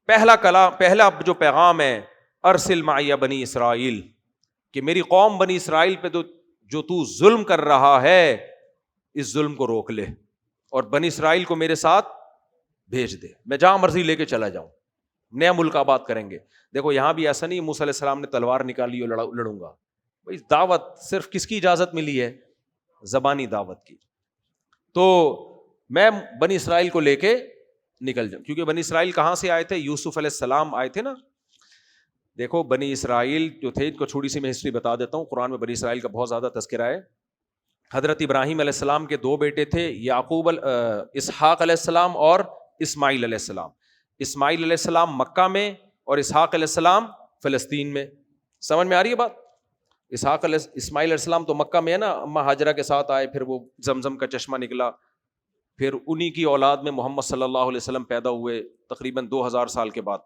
پہلا جو پیغام ہے ارسل معی بنی اسرائیل، کہ میری قوم بنی اسرائیل پہ جو تو ظلم کر رہا ہے اس ظلم کو روک لے اور بنی اسرائیل کو میرے ساتھ بھیج دے، میں جہاں مرضی لے کے چلا جاؤں، نیا ملک آباد کریں گے۔ دیکھو یہاں بھی ایسا نہیں موسیٰ علیہ السلام نے تلوار نکالی اور لڑوں گا، بھائی دعوت صرف کس کی اجازت ملی ہے؟ زبانی دعوت کی۔ تو میں بنی اسرائیل کو لے کے نکل جاؤں، کیونکہ بنی اسرائیل کہاں سے آئے تھے؟ یوسف علیہ السلام آئے تھے نا۔ دیکھو بنی اسرائیل جو تھے، ان کو چھوٹی سی میں ہسٹری بتا دیتا ہوں، قرآن میں بنی اسرائیل کا بہت زیادہ تذکرہ ہے۔ حضرت ابراہیم علیہ السلام کے 2 بیٹے تھے، اسحاق علیہ السلام اور اسماعیل علیہ السلام۔ اسماعیل علیہ السلام مکہ میں اور اسحاق علیہ السلام فلسطین میں۔ سمجھ میں آ رہی ہے بات؟ اسماعیل علیہ السلام تو مکہ میں ہے نا، اماں ہاجرہ کے ساتھ آئے، پھر وہ زمزم کا چشمہ نکلا، پھر انہی کی اولاد میں محمد صلی اللہ علیہ وسلم پیدا ہوئے تقریباً 2000 سال کے بعد۔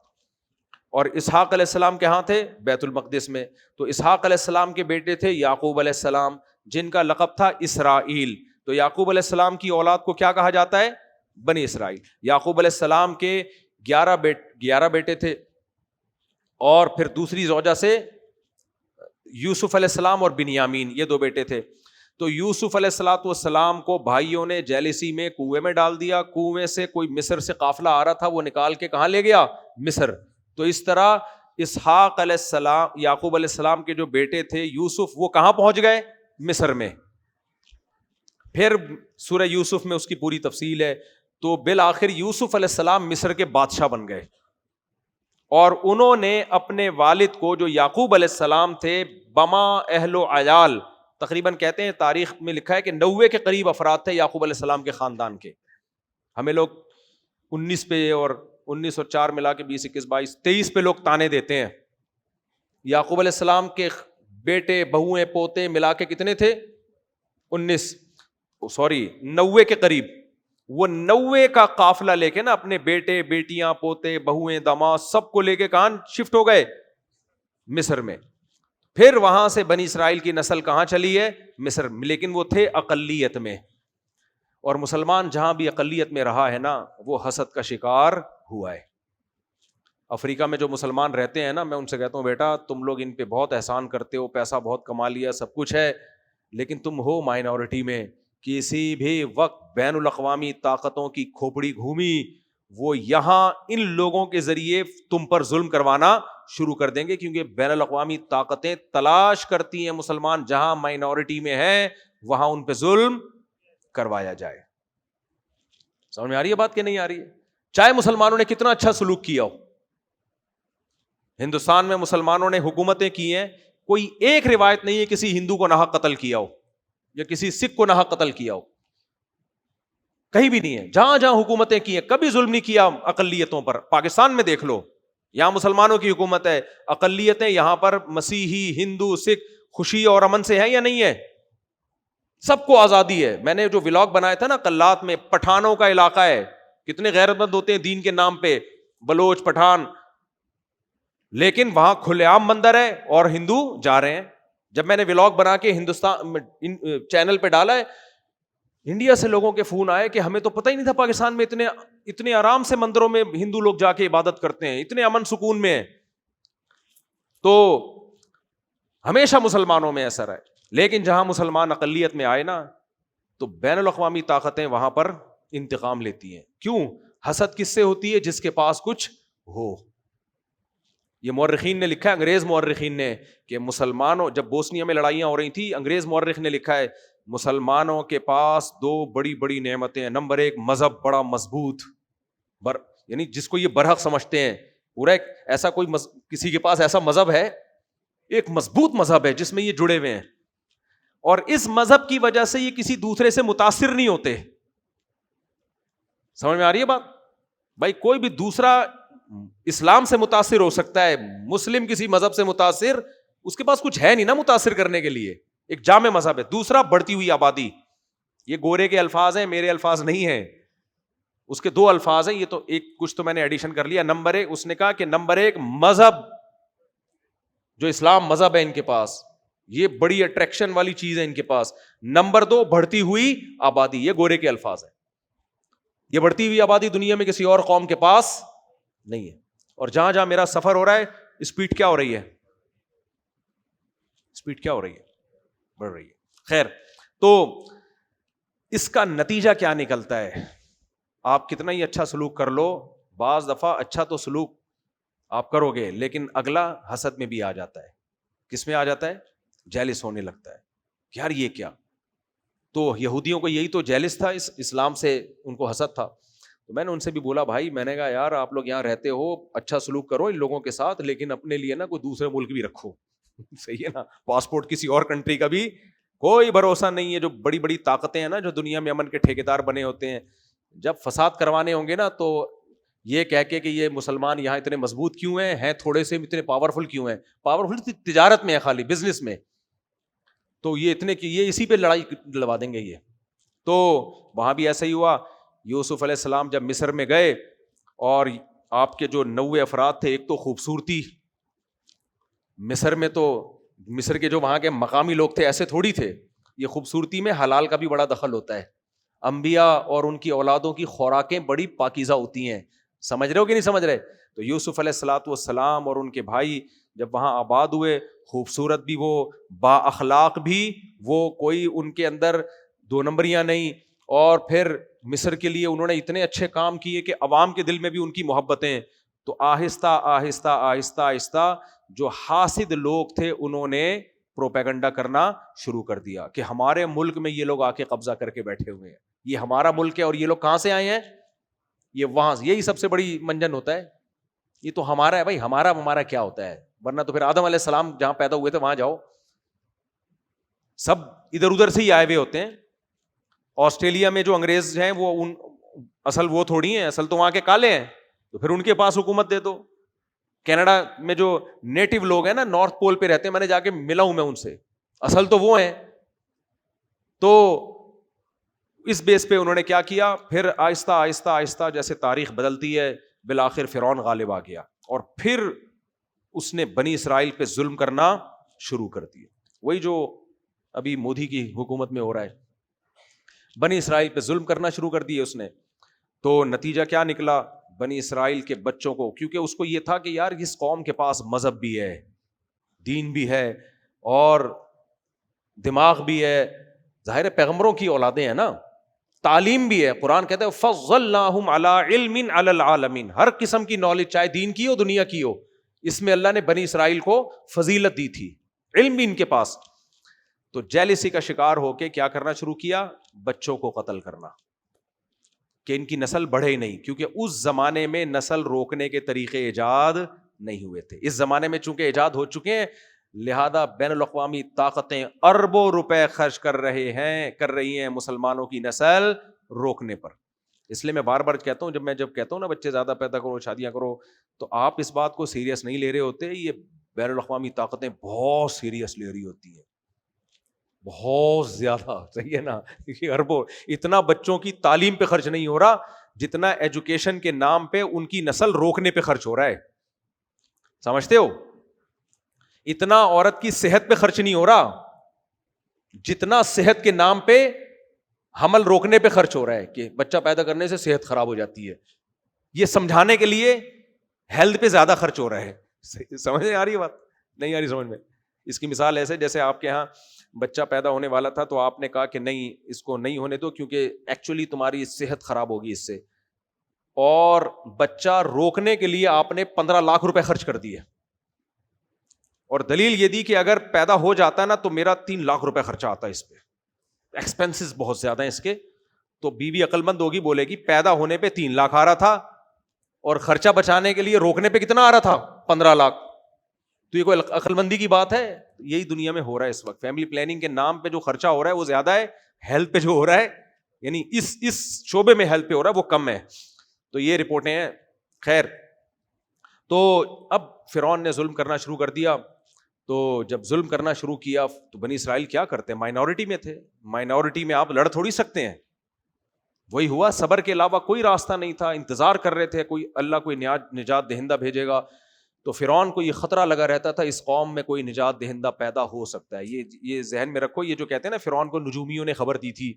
اور اسحاق علیہ السلام کہاں تھے؟ بیت المقدس میں۔ تو اسحاق علیہ السلام کے بیٹے تھے یعقوب علیہ السلام، جن کا لقب تھا اسرائیل۔ تو یعقوب علیہ السلام کی اولاد کو کیا کہا جاتا ہے؟ بنی اسرائیل۔ یعقوب علیہ السلام کے 11 بیٹے تھے، اور پھر دوسری زوجہ سے یوسف علیہ السلام اور بنیامین، یہ 2 بیٹے تھے۔ تو یوسف علیہ السلام کو بھائیوں نے جیلسی میں کنویں میں ڈال دیا، کنویں سے کوئی مصر سے قافلہ آ رہا تھا، وہ نکال کے کہاں لے گیا؟ مصر۔ تو اس طرح اسحاق علیہ السلام، یعقوب علیہ السلام کے جو بیٹے تھے یوسف، وہ کہاں پہنچ گئے؟ مصر میں۔ پھر سورہ یوسف میں اس کی پوری تفصیل ہے۔ تو بالآخر یوسف علیہ السلام مصر کے بادشاہ بن گئے، اور انہوں نے اپنے والد کو جو یعقوب علیہ السلام تھے بما اہل و عیال، تقریباً کہتے ہیں تاریخ میں لکھا ہے کہ 90 کے قریب افراد تھے یعقوب علیہ السلام کے خاندان کے۔ ہمیں لوگ 19 پہ اور 19 اور 4 ملا کے 20 21 22 23 پہ لوگ تانے دیتے ہیں۔ یعقوب علیہ السلام کے بیٹے بہویں پوتے ملا کے کتنے تھے؟ 90 کے قریب۔ وہ 90 کا قافلہ لے کے نا اپنے بیٹے بیٹیاں پوتے بہویں داماد سب کو لے کے کہاں شفٹ ہو گئے؟ مصر میں۔ پھر وہاں سے بنی اسرائیل کی نسل کہاں چلی ہے؟ مصر، لیکن وہ تھے اقلیت میں۔ اور مسلمان جہاں بھی اقلیت میں رہا ہے نا، وہ حسد کا شکار ہوا ہے۔ افریقہ میں جو مسلمان رہتے ہیں نا، میں ان سے کہتا ہوں بیٹا تم لوگ ان پہ بہت احسان کرتے ہو، پیسہ بہت کما لیا، سب کچھ ہے، لیکن تم ہو مائنورٹی میں۔ کسی بھی وقت بین الاقوامی طاقتوں کی کھوپڑی گھومی، وہ یہاں ان لوگوں کے ذریعے تم پر ظلم کروانا شروع کر دیں گے، کیونکہ بین الاقوامی طاقتیں تلاش کرتی ہیں مسلمان جہاں مائنورٹی میں ہیں وہاں ان پہ ظلم کروایا جائے۔ سمجھ میں آ رہی ہے بات کہ نہیں آ رہی ہے؟ چاہے مسلمانوں نے کتنا اچھا سلوک کیا ہو، ہندوستان میں مسلمانوں نے حکومتیں کی ہیں، کوئی ایک روایت نہیں ہے کسی ہندو کو ناحق قتل کیا ہو یا کسی سکھ کو ناحق قتل کیا ہو، کہیں بھی نہیں ہے۔ جہاں جہاں حکومتیں کی ہیں کبھی ظلم نہیں کیا اقلیتوں پر۔ پاکستان میں دیکھ لو، یہاں مسلمانوں کی حکومت ہے، اقلیتیں یہاں پر مسیحی ہندو سکھ خوشی اور امن سے ہیں یا نہیں ہے؟ سب کو آزادی ہے۔ میں نے جو ولاگ بنایا تھا نا کلات میں، پٹھانوں کا علاقہ ہے، کتنے غیرت مند ہوتے ہیں دین کے نام پہ، بلوچ پٹھان، لیکن وہاں کھلے عام مندر ہے اور ہندو جا رہے ہیں۔ جب میں نے ولاگ بنا کے ہندوستان چینل پہ ڈالا ہے، انڈیا سے لوگوں کے فون آئے کہ ہمیں تو پتہ ہی نہیں تھا پاکستان میں اتنے آرام سے مندروں میں ہندو لوگ جا کے عبادت کرتے ہیں، اتنے امن سکون میں ہیں۔ تو ہمیشہ مسلمانوں میں اثر ہے، لیکن جہاں مسلمان اقلیت میں آئے نا تو بین الاقوامی طاقتیں وہاں پر انتقام لیتی ہیں۔ کیوں؟ حسد کس سے ہوتی ہے؟ جس کے پاس کچھ ہو۔ یہ مورخین نے لکھا ہے، انگریز مورخین نے، کہ مسلمانوں جب بوسنیا میں لڑائیاں ہو رہی تھی، انگریز مورخ نے لکھا ہے مسلمانوں کے پاس 2 بڑی بڑی نعمتیں ہیں۔ نمبر 1 مذہب بڑا مضبوط، یعنی جس کو یہ برحق سمجھتے ہیں پورا ایک ایسا کوئی کسی کے پاس ایسا مذہب ہے, ایک مضبوط مذہب ہے جس میں یہ جڑے ہوئے ہیں, اور اس مذہب کی وجہ سے یہ کسی دوسرے سے متاثر نہیں ہوتے. سمجھ میں آ رہی ہے بات؟ بھائی کوئی بھی دوسرا اسلام سے متاثر ہو سکتا ہے, مسلم کسی مذہب سے متاثر, اس کے پاس کچھ ہے نہیں نا متاثر کرنے کے لیے, ایک جامع مذہب ہے. دوسرا بڑھتی ہوئی آبادی, یہ گورے کے الفاظ ہیں, میرے الفاظ نہیں ہیں, اس کے 2 الفاظ ہیں, یہ تو ایک کچھ تو میں نے ایڈیشن کر لیا. نمبر 1 اس نے کہا کہ نمبر 1 مذہب جو اسلام مذہب ہے ان کے پاس, یہ بڑی اٹریکشن والی چیز ہے ان کے پاس. نمبر 2 بڑھتی ہوئی آبادی, یہ گورے کے الفاظ ہیں. یہ بڑھتی ہوئی آبادی دنیا میں کسی اور قوم کے پاس نہیں ہے. اور جہاں جہاں میرا سفر ہو رہا ہے, اسپیڈ کیا ہو رہی ہے, اسپیڈ کیا ہو رہی ہے, بڑھ رہی ہے. خیر, تو اس کا نتیجہ کیا نکلتا ہے؟ آپ کتنا ہی اچھا سلوک کر لو, بعض دفعہ اچھا تو سلوک آپ کرو گے لیکن اگلا حسد میں بھی آ جاتا ہے. کس میں آ جاتا ہے؟ جیلس ہونے لگتا ہے, یار یہ کیا. تو یہودیوں کو یہی تو جیلس تھا, اس اسلام سے ان کو حسد تھا. تو میں نے ان سے بھی بولا بھائی, میں نے کہا یار آپ لوگ یہاں رہتے ہو, اچھا سلوک کرو ان لوگوں کے ساتھ, لیکن اپنے لیے نا کوئی دوسرے ملک بھی رکھو. صحیح ہے نا, پاسپورٹ کسی اور کنٹری کا بھی کوئی بھروسہ نہیں ہے. جو بڑی بڑی طاقتیں ہیں نا, جو دنیا میں امن کے ٹھیکیدار بنے ہوتے ہیں, جب فساد کروانے ہوں گے نا تو یہ کہہ کے کہ یہ مسلمان یہاں اتنے مضبوط کیوں ہیں تھوڑے سے اتنے پاورفل کیوں ہیں. پاورفل تجارت میں ہے, خالی بزنس میں, تو یہ اتنے کی یہ اسی پہ لڑائی لڑوا دیں گے یہ. تو وہاں بھی ایسا ہی ہوا. یوسف علیہ السلام جب مصر میں گئے, اور آپ کے جو 90 افراد تھے, ایک تو خوبصورتی, مصر میں تو مصر کے جو وہاں کے مقامی لوگ تھے ایسے تھوڑی تھے, یہ خوبصورتی میں حلال کا بھی بڑا دخل ہوتا ہے. انبیاء اور ان کی اولادوں کی خوراکیں بڑی پاکیزہ ہوتی ہیں, سمجھ رہے ہو کہ نہیں سمجھ رہے؟ تو یوسف علیہ الصلوۃ والسلام اور ان کے بھائی جب وہاں آباد ہوئے, خوبصورت بھی وہ, با اخلاق بھی وہ, کوئی ان کے اندر 2 نمبریاں نہیں, اور پھر مصر کے لیے انہوں نے اتنے اچھے کام کیے کہ عوام کے دل میں بھی ان کی محبتیں. تو آہستہ آہستہ آہستہ آہستہ جو حاسد لوگ تھے انہوں نے پروپیگنڈا کرنا شروع کر دیا کہ ہمارے ملک میں یہ لوگ آ کے قبضہ کر کے بیٹھے ہوئے ہیں, یہ ہمارا ملک ہے, اور یہ لوگ کہاں سے آئے ہیں, یہ وہاں. یہی سب سے بڑی منجن ہوتا ہے, یہ تو ہمارا ہے. بھائی ہمارا کیا ہوتا ہے, ورنہ تو پھر آدم علیہ السلام جہاں پیدا ہوئے تھے وہاں جاؤ, سب ادھر ادھر سے ہی آئے ہوئے ہوتے ہیں. آسٹریلیا میں جو انگریز ہیں وہ اصل وہ تھوڑی ہیں, اصل تو وہاں کے کالے ہیں, تو پھر ان کے پاس حکومت دے دو. کینیڈا میں جو نیٹو لوگ ہیں نا, نارتھ پول پہ رہتے ہیں, میں نے جا کے ملا ہوں میں ان سے, اصل تو وہ ہیں. تو اس بیس پہ انہوں نے کیا کیا, پھر آہستہ آہستہ آہستہ جیسے تاریخ بدلتی ہے, بالآخر فرعون غالب آ گیا, اور پھر اس نے بنی اسرائیل پہ ظلم کرنا شروع کر دیا. وہی جو ابھی مودی کی حکومت میں ہو رہا ہے, بنی اسرائیل پہ ظلم کرنا شروع کر دیے اس نے. تو نتیجہ کیا نکلا, بنی اسرائیل کے بچوں کو, کیونکہ اس کو یہ تھا کہ یار اس قوم کے پاس مذہب بھی ہے, دین بھی ہے, اور دماغ بھی ہے, ظاہر پیغمبروں کی اولادیں ہیں نا, تعلیم بھی ہے. قرآن کہتا ہے فضلناہم علی علم علی العالمین, ہر قسم کی نالج, چاہے دین کی ہو دنیا کی ہو, اس میں اللہ نے بنی اسرائیل کو فضیلت دی تھی, علم بھی ان کے پاس. تو جیلسی کا شکار ہو کے کیا کرنا شروع کیا, بچوں کو قتل کرنا, کہ ان کی نسل بڑھے ہی نہیں, کیونکہ اس زمانے میں نسل روکنے کے طریقے ایجاد نہیں ہوئے تھے. اس زمانے میں چونکہ ایجاد ہو چکے ہیں, لہذا بین الاقوامی طاقتیں اربوں روپے خرچ کر رہی ہیں مسلمانوں کی نسل روکنے پر. اس لیے میں بار بار کہتا ہوں, جب کہتا ہوں نا بچے زیادہ پیدا کرو, شادیاں کرو, تو آپ اس بات کو سیریس نہیں لے رہے ہوتے. یہ بین الاقوامی طاقتیں بہت سیریس لے رہی ہوتی ہیں, بہت زیادہ. صحیح ہے نا, اربوں, اتنا بچوں کی تعلیم پہ خرچ نہیں ہو رہا جتنا ایجوکیشن کے نام پہ ان کی نسل روکنے پہ خرچ ہو رہا ہے. سمجھتے ہو؟ اتنا عورت کی صحت پہ خرچ نہیں ہو رہا جتنا صحت کے نام پہ حمل روکنے پہ خرچ ہو رہا ہے, کہ بچہ پیدا کرنے سے صحت خراب ہو جاتی ہے. یہ سمجھانے کے لیے ہیلتھ پہ زیادہ خرچ ہو رہا ہے. سمجھ آ رہی ہے بات؟ نہیں آ رہی سمجھ میں؟ اس کی مثال ایسے, جیسے آپ کے ہاں بچہ پیدا ہونے والا تھا تو آپ نے کہا کہ نہیں, اس کو نہیں ہونے دو کیونکہ ایکچولی تمہاری صحت خراب ہوگی اس سے, اور بچہ روکنے کے لیے آپ نے 15 لاکھ روپے خرچ کر دیے, اور دلیل یہ دی کہ اگر پیدا ہو جاتا ہے نا تو میرا 3 لاکھ روپے خرچہ آتا ہے اس پہ, ایکسپینسز بہت زیادہ ہیں اس کے. تو بیوی عقل مند ہوگی, بولے گی پیدا ہونے پہ 3 لاکھ آ رہا تھا, اور خرچہ بچانے کے لیے روکنے پہ کتنا آ رہا تھا؟ 15 لاکھ. تو یہ کوئی عقل مندی کی بات ہے؟ یہی دنیا میں ہو رہا ہے اس وقت. فیملی پلاننگ کے نام پہ جو خرچہ ہو رہا ہے وہ زیادہ ہے، ہیلتھ پہ جو ہو رہا ہے، یعنی اس شعبے میں ہیلتھ پہ ہو رہا ہے وہ کم ہے. تو یہ رپورٹیں ہیں. خیر، تو اب فرعون نے ظلم کرنا شروع کر دیا. تو جب ظلم کرنا شروع کیا تو بنی اسرائیل کیا کرتے ہیں؟ مائنورٹی میں تھے. مائنورٹی میں آپ لڑ تھوڑی سکتے ہیں. وہی ہوا، صبر کے علاوہ کوئی راستہ نہیں تھا. انتظار کر رہے تھے کوئی اللہ کوئی نجات دہندہ بھیجے گا. تو فرعون کو یہ خطرہ لگا رہتا تھا اس قوم میں کوئی نجات دہندہ پیدا ہو سکتا ہے. یہ ذہن میں رکھو. یہ جو کہتے ہیں نا فرعون کو نجومیوں نے خبر دی تھی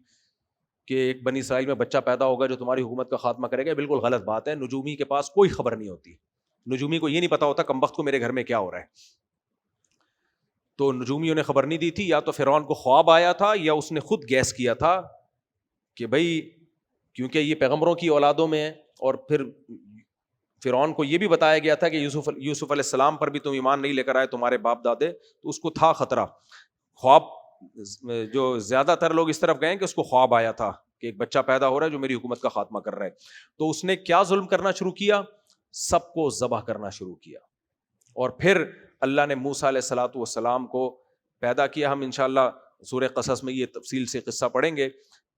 کہ ایک بنی اسرائیل میں بچہ پیدا ہوگا جو تمہاری حکومت کا خاتمہ کرے گا، بالکل غلط بات ہے. نجومی کے پاس کوئی خبر نہیں ہوتی. نجومی کو یہ نہیں پتا ہوتا کم وقت کو میرے گھر میں کیا ہو رہا ہے. تو نجومیوں نے خبر نہیں دی تھی. یا تو فرعون کو خواب آیا تھا یا اس نے خود گیس کیا تھا کہ بھائی کیونکہ یہ پیغمبروں کی اولادوں میں ہے. اور پھر فرعون کو یہ بھی بتایا گیا تھا کہ یوسف علیہ السلام پر بھی تم ایمان نہیں لے کر آئے تمہارے باپ دادے. تو اس کو تھا خطرہ. خواب جو زیادہ تر لوگ اس طرف گئے کہ اس کو خواب آیا تھا کہ ایک بچہ پیدا ہو رہا ہے جو میری حکومت کا خاتمہ کر رہا ہے. تو اس نے کیا ظلم کرنا شروع کیا؟ سب کو ذبح کرنا شروع کیا. اور پھر اللہ نے موسیٰ علیہ الصلوۃ والسلام کو پیدا کیا. ہم انشاءاللہ سورہ قصص میں یہ تفصیل سے قصہ پڑھیں گے.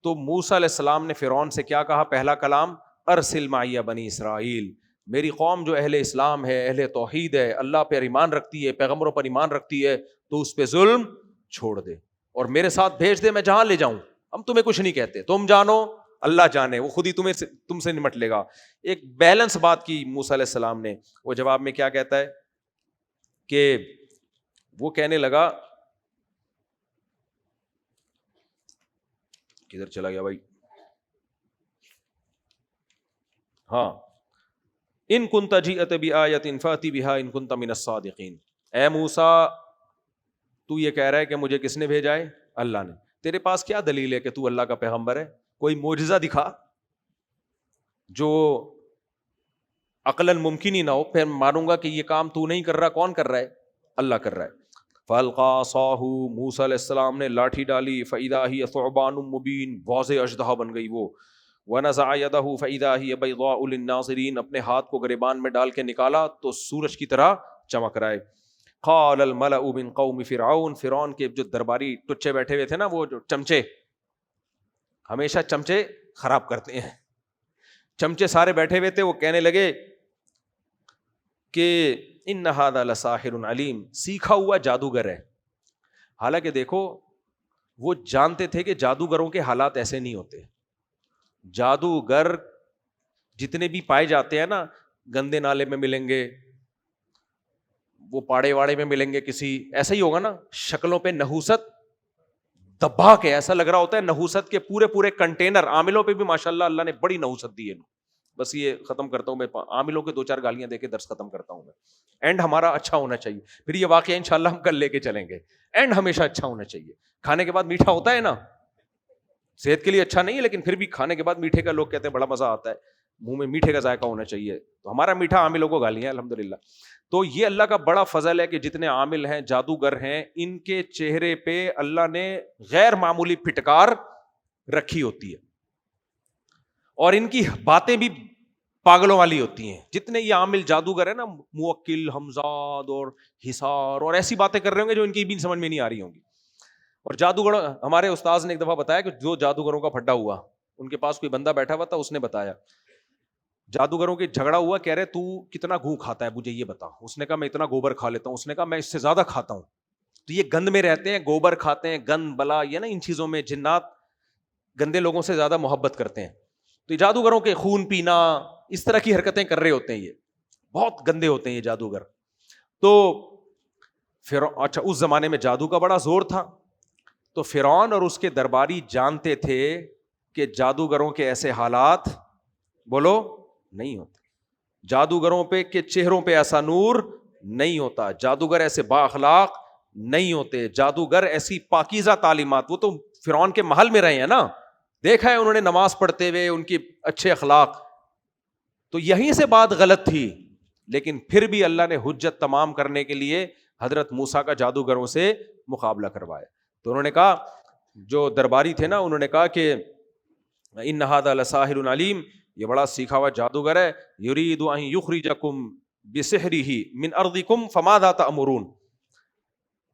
تو موسیٰ علیہ السلام نے فرعون سے کیا کہا؟ پہلا کلام ارسل معی بنی اسرائیل. میری قوم جو اہل اسلام ہے، اہل توحید ہے، اللہ پر ایمان رکھتی ہے، پیغمبروں پر ایمان رکھتی ہے، تو اس پہ ظلم چھوڑ دے اور میرے ساتھ بھیج دے. میں جہاں لے جاؤں، ہم تمہیں کچھ نہیں کہتے، تم جانو اللہ جانے، وہ خود ہی تم سے نمٹ لے گا. ایک بیلنس بات کی موسیٰ علیہ السلام نے. وہ جواب میں کیا کہتا ہے کہ وہ کہنے لگا، کدھر چلا گیا بھائی؟ ہاں، ان کنت جئت بآیۃ فأتی بہا ان کنت من الصادقین. اے موسیٰ، تو یہ کہہ رہا ہے کہ مجھے کس نے بھیجا ہے؟ اللہ نے. تیرے پاس کیا دلیل ہے کہ تو اللہ کا پیغمبر ہے؟ کوئی معجزہ دکھا جو عقلاً ممکن ہی نہ ہو. پھر مانوں گا کہ یہ کام تو نہیں کر رہا. کون کر رہا ہے؟ اللہ کر رہا ہے. فَأَلْقَىٰ عَصَاهُ، موسیٰ علیہ السلام نے لاٹھی ڈالی. فَإِذَا هِيَ ثُعْبَانٌ مُّبِينٌ، واضح اژدہا بن گئی وہ. وَنَزَعَ يَدَهُ فَإِذَا هِيَ بَيْضَاءُ لِلنَّاظِرِينَ، اپنے ہاتھ کو گریبان میں ڈال کے نکالا تو سورج کی طرح چمک رہا ہے. قَالَ الْمَلَأُ مِن قَوْمِ فِرْعَوْنَ، فرعون کے جو درباری ٹچے بیٹھے ہوئے تھے نا، وہ جو چمچے، ہمیشہ چمچے خراب کرتے ہیں. چمچے سارے بیٹھے ہوئے تھے. وہ کہنے لگے کہ ان ھذا لساحر علیم، سیکھا ہوا جادوگر ہے. حالانکہ دیکھو وہ جانتے تھے کہ جادوگروں کے حالات ایسے نہیں ہوتے. جادوگر جتنے بھی پائے جاتے ہیں نا، گندے نالے میں ملیں گے، وہ پاڑے واڑے میں ملیں گے، کسی ایسا ہی ہوگا نا. شکلوں پہ نحوست دبا کے ایسا لگ رہا ہوتا ہے نحوست کے پورے پورے کنٹینر. عاملوں پہ بھی ماشاءاللہ اللہ نے بڑی نحوست دی ہے. بس یہ ختم کرتا ہوں میں، عاملوں کے 2-4 گالیاں دے کے درس ختم کرتا ہوں میں. اینڈ ہمارا اچھا ہونا چاہیے. پھر یہ واقعہ انشاءاللہ ہم کل لے کے چلیں گے. اینڈ ہمیشہ اچھا ہونا چاہیے. کھانے کے بعد میٹھا ہوتا ہے نا، صحت کے لیے اچھا نہیں ہے لیکن پھر بھی کھانے کے بعد میٹھے کا لوگ کہتے ہیں بڑا مزہ آتا ہے، منہ میں میٹھے کا ذائقہ ہونا چاہیے. تو ہمارا میٹھا عاملوں کو گالیاں الحمدللہ. تو یہ اللہ کا بڑا فضل ہے کہ جتنے عامل ہیں، جادوگر ہیں، ان کے چہرے پہ اللہ نے غیر معمولی پھٹکار رکھی ہوتی ہے اور ان کی باتیں بھی پاگلوں والی ہوتی ہیں. جتنے یہ عامل جادوگر ہیں نا، موکل، حمزاد اور حصار اور ایسی باتیں کر رہے ہوں گے جو ان کی بھی سمجھ میں نہیں آ رہی ہوں گی. اور جادوگر، ہمارے استاذ نے ایک دفعہ بتایا کہ جو جادوگروں کا پھڈا ہوا، ان کے پاس کوئی بندہ بیٹھا ہوا تھا، اس نے بتایا جادوگروں کے جھگڑا ہوا، کہہ رہے تو کتنا گھو کھاتا ہے مجھے یہ بتا. اس نے کہا میں اتنا گوبر کھا لیتا ہوں. اس نے کہا میں اس سے زیادہ کھاتا ہوں. تو یہ گند میں رہتے ہیں، گوبر کھاتے ہیں، گند بلا یہ نا، ان چیزوں میں جنات گندے لوگوں سے زیادہ محبت کرتے ہیں. تو یہ جادوگروں کے خون پینا، اس طرح کی حرکتیں کر رہے ہوتے ہیں. یہ بہت گندے ہوتے ہیں یہ جادوگر. تو اچھا، اس زمانے میں جادو کا بڑا زور تھا. تو فرعون اور اس کے درباری جانتے تھے کہ جادوگروں کے ایسے حالات بولو نہیں ہوتے. جادوگروں پہ کے چہروں پہ ایسا نور نہیں ہوتا. جادوگر ایسے با اخلاق نہیں ہوتے. جادوگر ایسی پاکیزہ تعلیمات، وہ تو فرعون کے محل میں رہے ہیں نا، دیکھا ہے انہوں نے نماز پڑھتے ہوئے، ان کی اچھے اخلاق. تو یہیں سے بات غلط تھی. لیکن پھر بھی اللہ نے حجت تمام کرنے کے لیے حضرت موسیٰ کا جادوگروں سے مقابلہ کروایا. تو انہوں نے کہا، جو درباری تھے نا، انہوں نے کہا کہ ان ھذا لساحر علیم، یہ بڑا سیکھا ہوا جادوگر ہے، یرید ان یخرجکم بسحرہ من ارضکم فماذا تأمرون.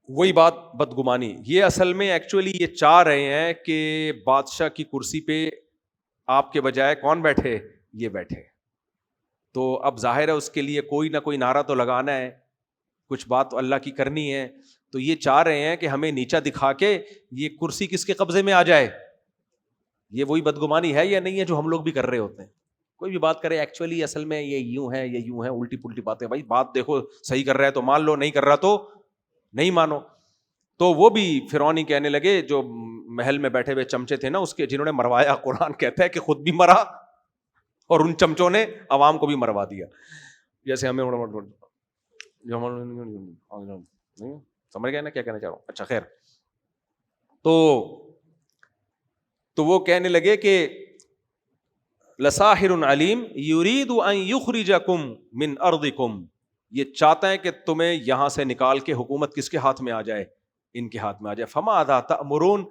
وہی بات بدگمانی. یہ اصل میں ایکچولی یہ چاہ رہے ہیں کہ بادشاہ کی کرسی پہ آپ کے بجائے کون بیٹھے؟ یہ بیٹھے. تو اب ظاہر ہے اس کے لیے کوئی نہ کوئی نعرہ تو لگانا ہے، کچھ بات تو اللہ کی کرنی ہے. تو یہ چاہ رہے ہیں کہ ہمیں نیچا دکھا کے یہ کرسی کس کے قبضے میں آ جائے. یہ وہی بدگمانی ہے یا نہیں ہے جو ہم لوگ بھی کر رہے ہوتے ہیں. کوئی بھی بات کرے ایکچولی اصل میں یہ یوں ہے، یہ یوں ہے، الٹی پلٹی باتیں. بھائی بات دیکھو، صحیح کر رہا ہے تو مان لو، نہیں کر رہا تو نہیں مانو. تو وہ بھی فرعونی کہنے لگے، جو محل میں بیٹھے ہوئے چمچے تھے نا اس کے، جنہوں نے مروایا. قرآن کہتا ہے کہ خود بھی مرا اور ان چمچوں نے عوام کو بھی مروا دیا. جیسے ہمیں سمجھ گئے نا کیا کہنا چاہ رہا ہوں. اچھا خیر. تو وہ کہنے لگے کہ لساحر علیم یرید ان یخرجکم من ارضکم، یہ چاہتا ہے کہ تمہیں یہاں سے نکال کے حکومت کس کے ہاتھ میں آ جائے؟ ان کے ہاتھ میں آ جائے. فماذا تأمرون،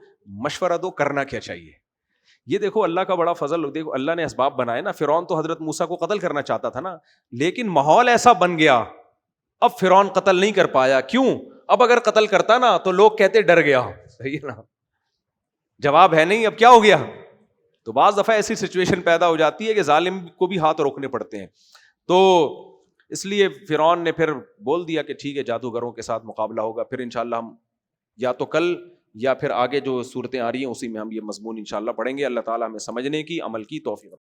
مشورہ دو کرنا کیا چاہیے. یہ دیکھو اللہ کا بڑا فضل. دیکھو اللہ نے اسباب بنائے نا. فرعون تو حضرت موسیٰ کو قتل کرنا چاہتا تھا نا، لیکن ماحول ایسا بن گیا اب فرعون قتل نہیں کر پایا. کیوں؟ اب اگر قتل کرتا نا تو لوگ کہتے ڈر گیا. صحیح ہے نا؟ جواب ہے نہیں، اب کیا ہو گیا. تو بعض دفعہ ایسی سچویشن پیدا ہو جاتی ہے کہ ظالم کو بھی ہاتھ روکنے پڑتے ہیں. تو اس لیے فرعون نے پھر بول دیا کہ ٹھیک ہے جادوگروں کے ساتھ مقابلہ ہوگا. پھر انشاءاللہ ہم یا تو کل یا پھر آگے جو صورتیں آ رہی ہیں اسی میں ہم یہ مضمون انشاءاللہ پڑھیں گے. اللہ تعالیٰ ہمیں سمجھنے کی، عمل کی توفیق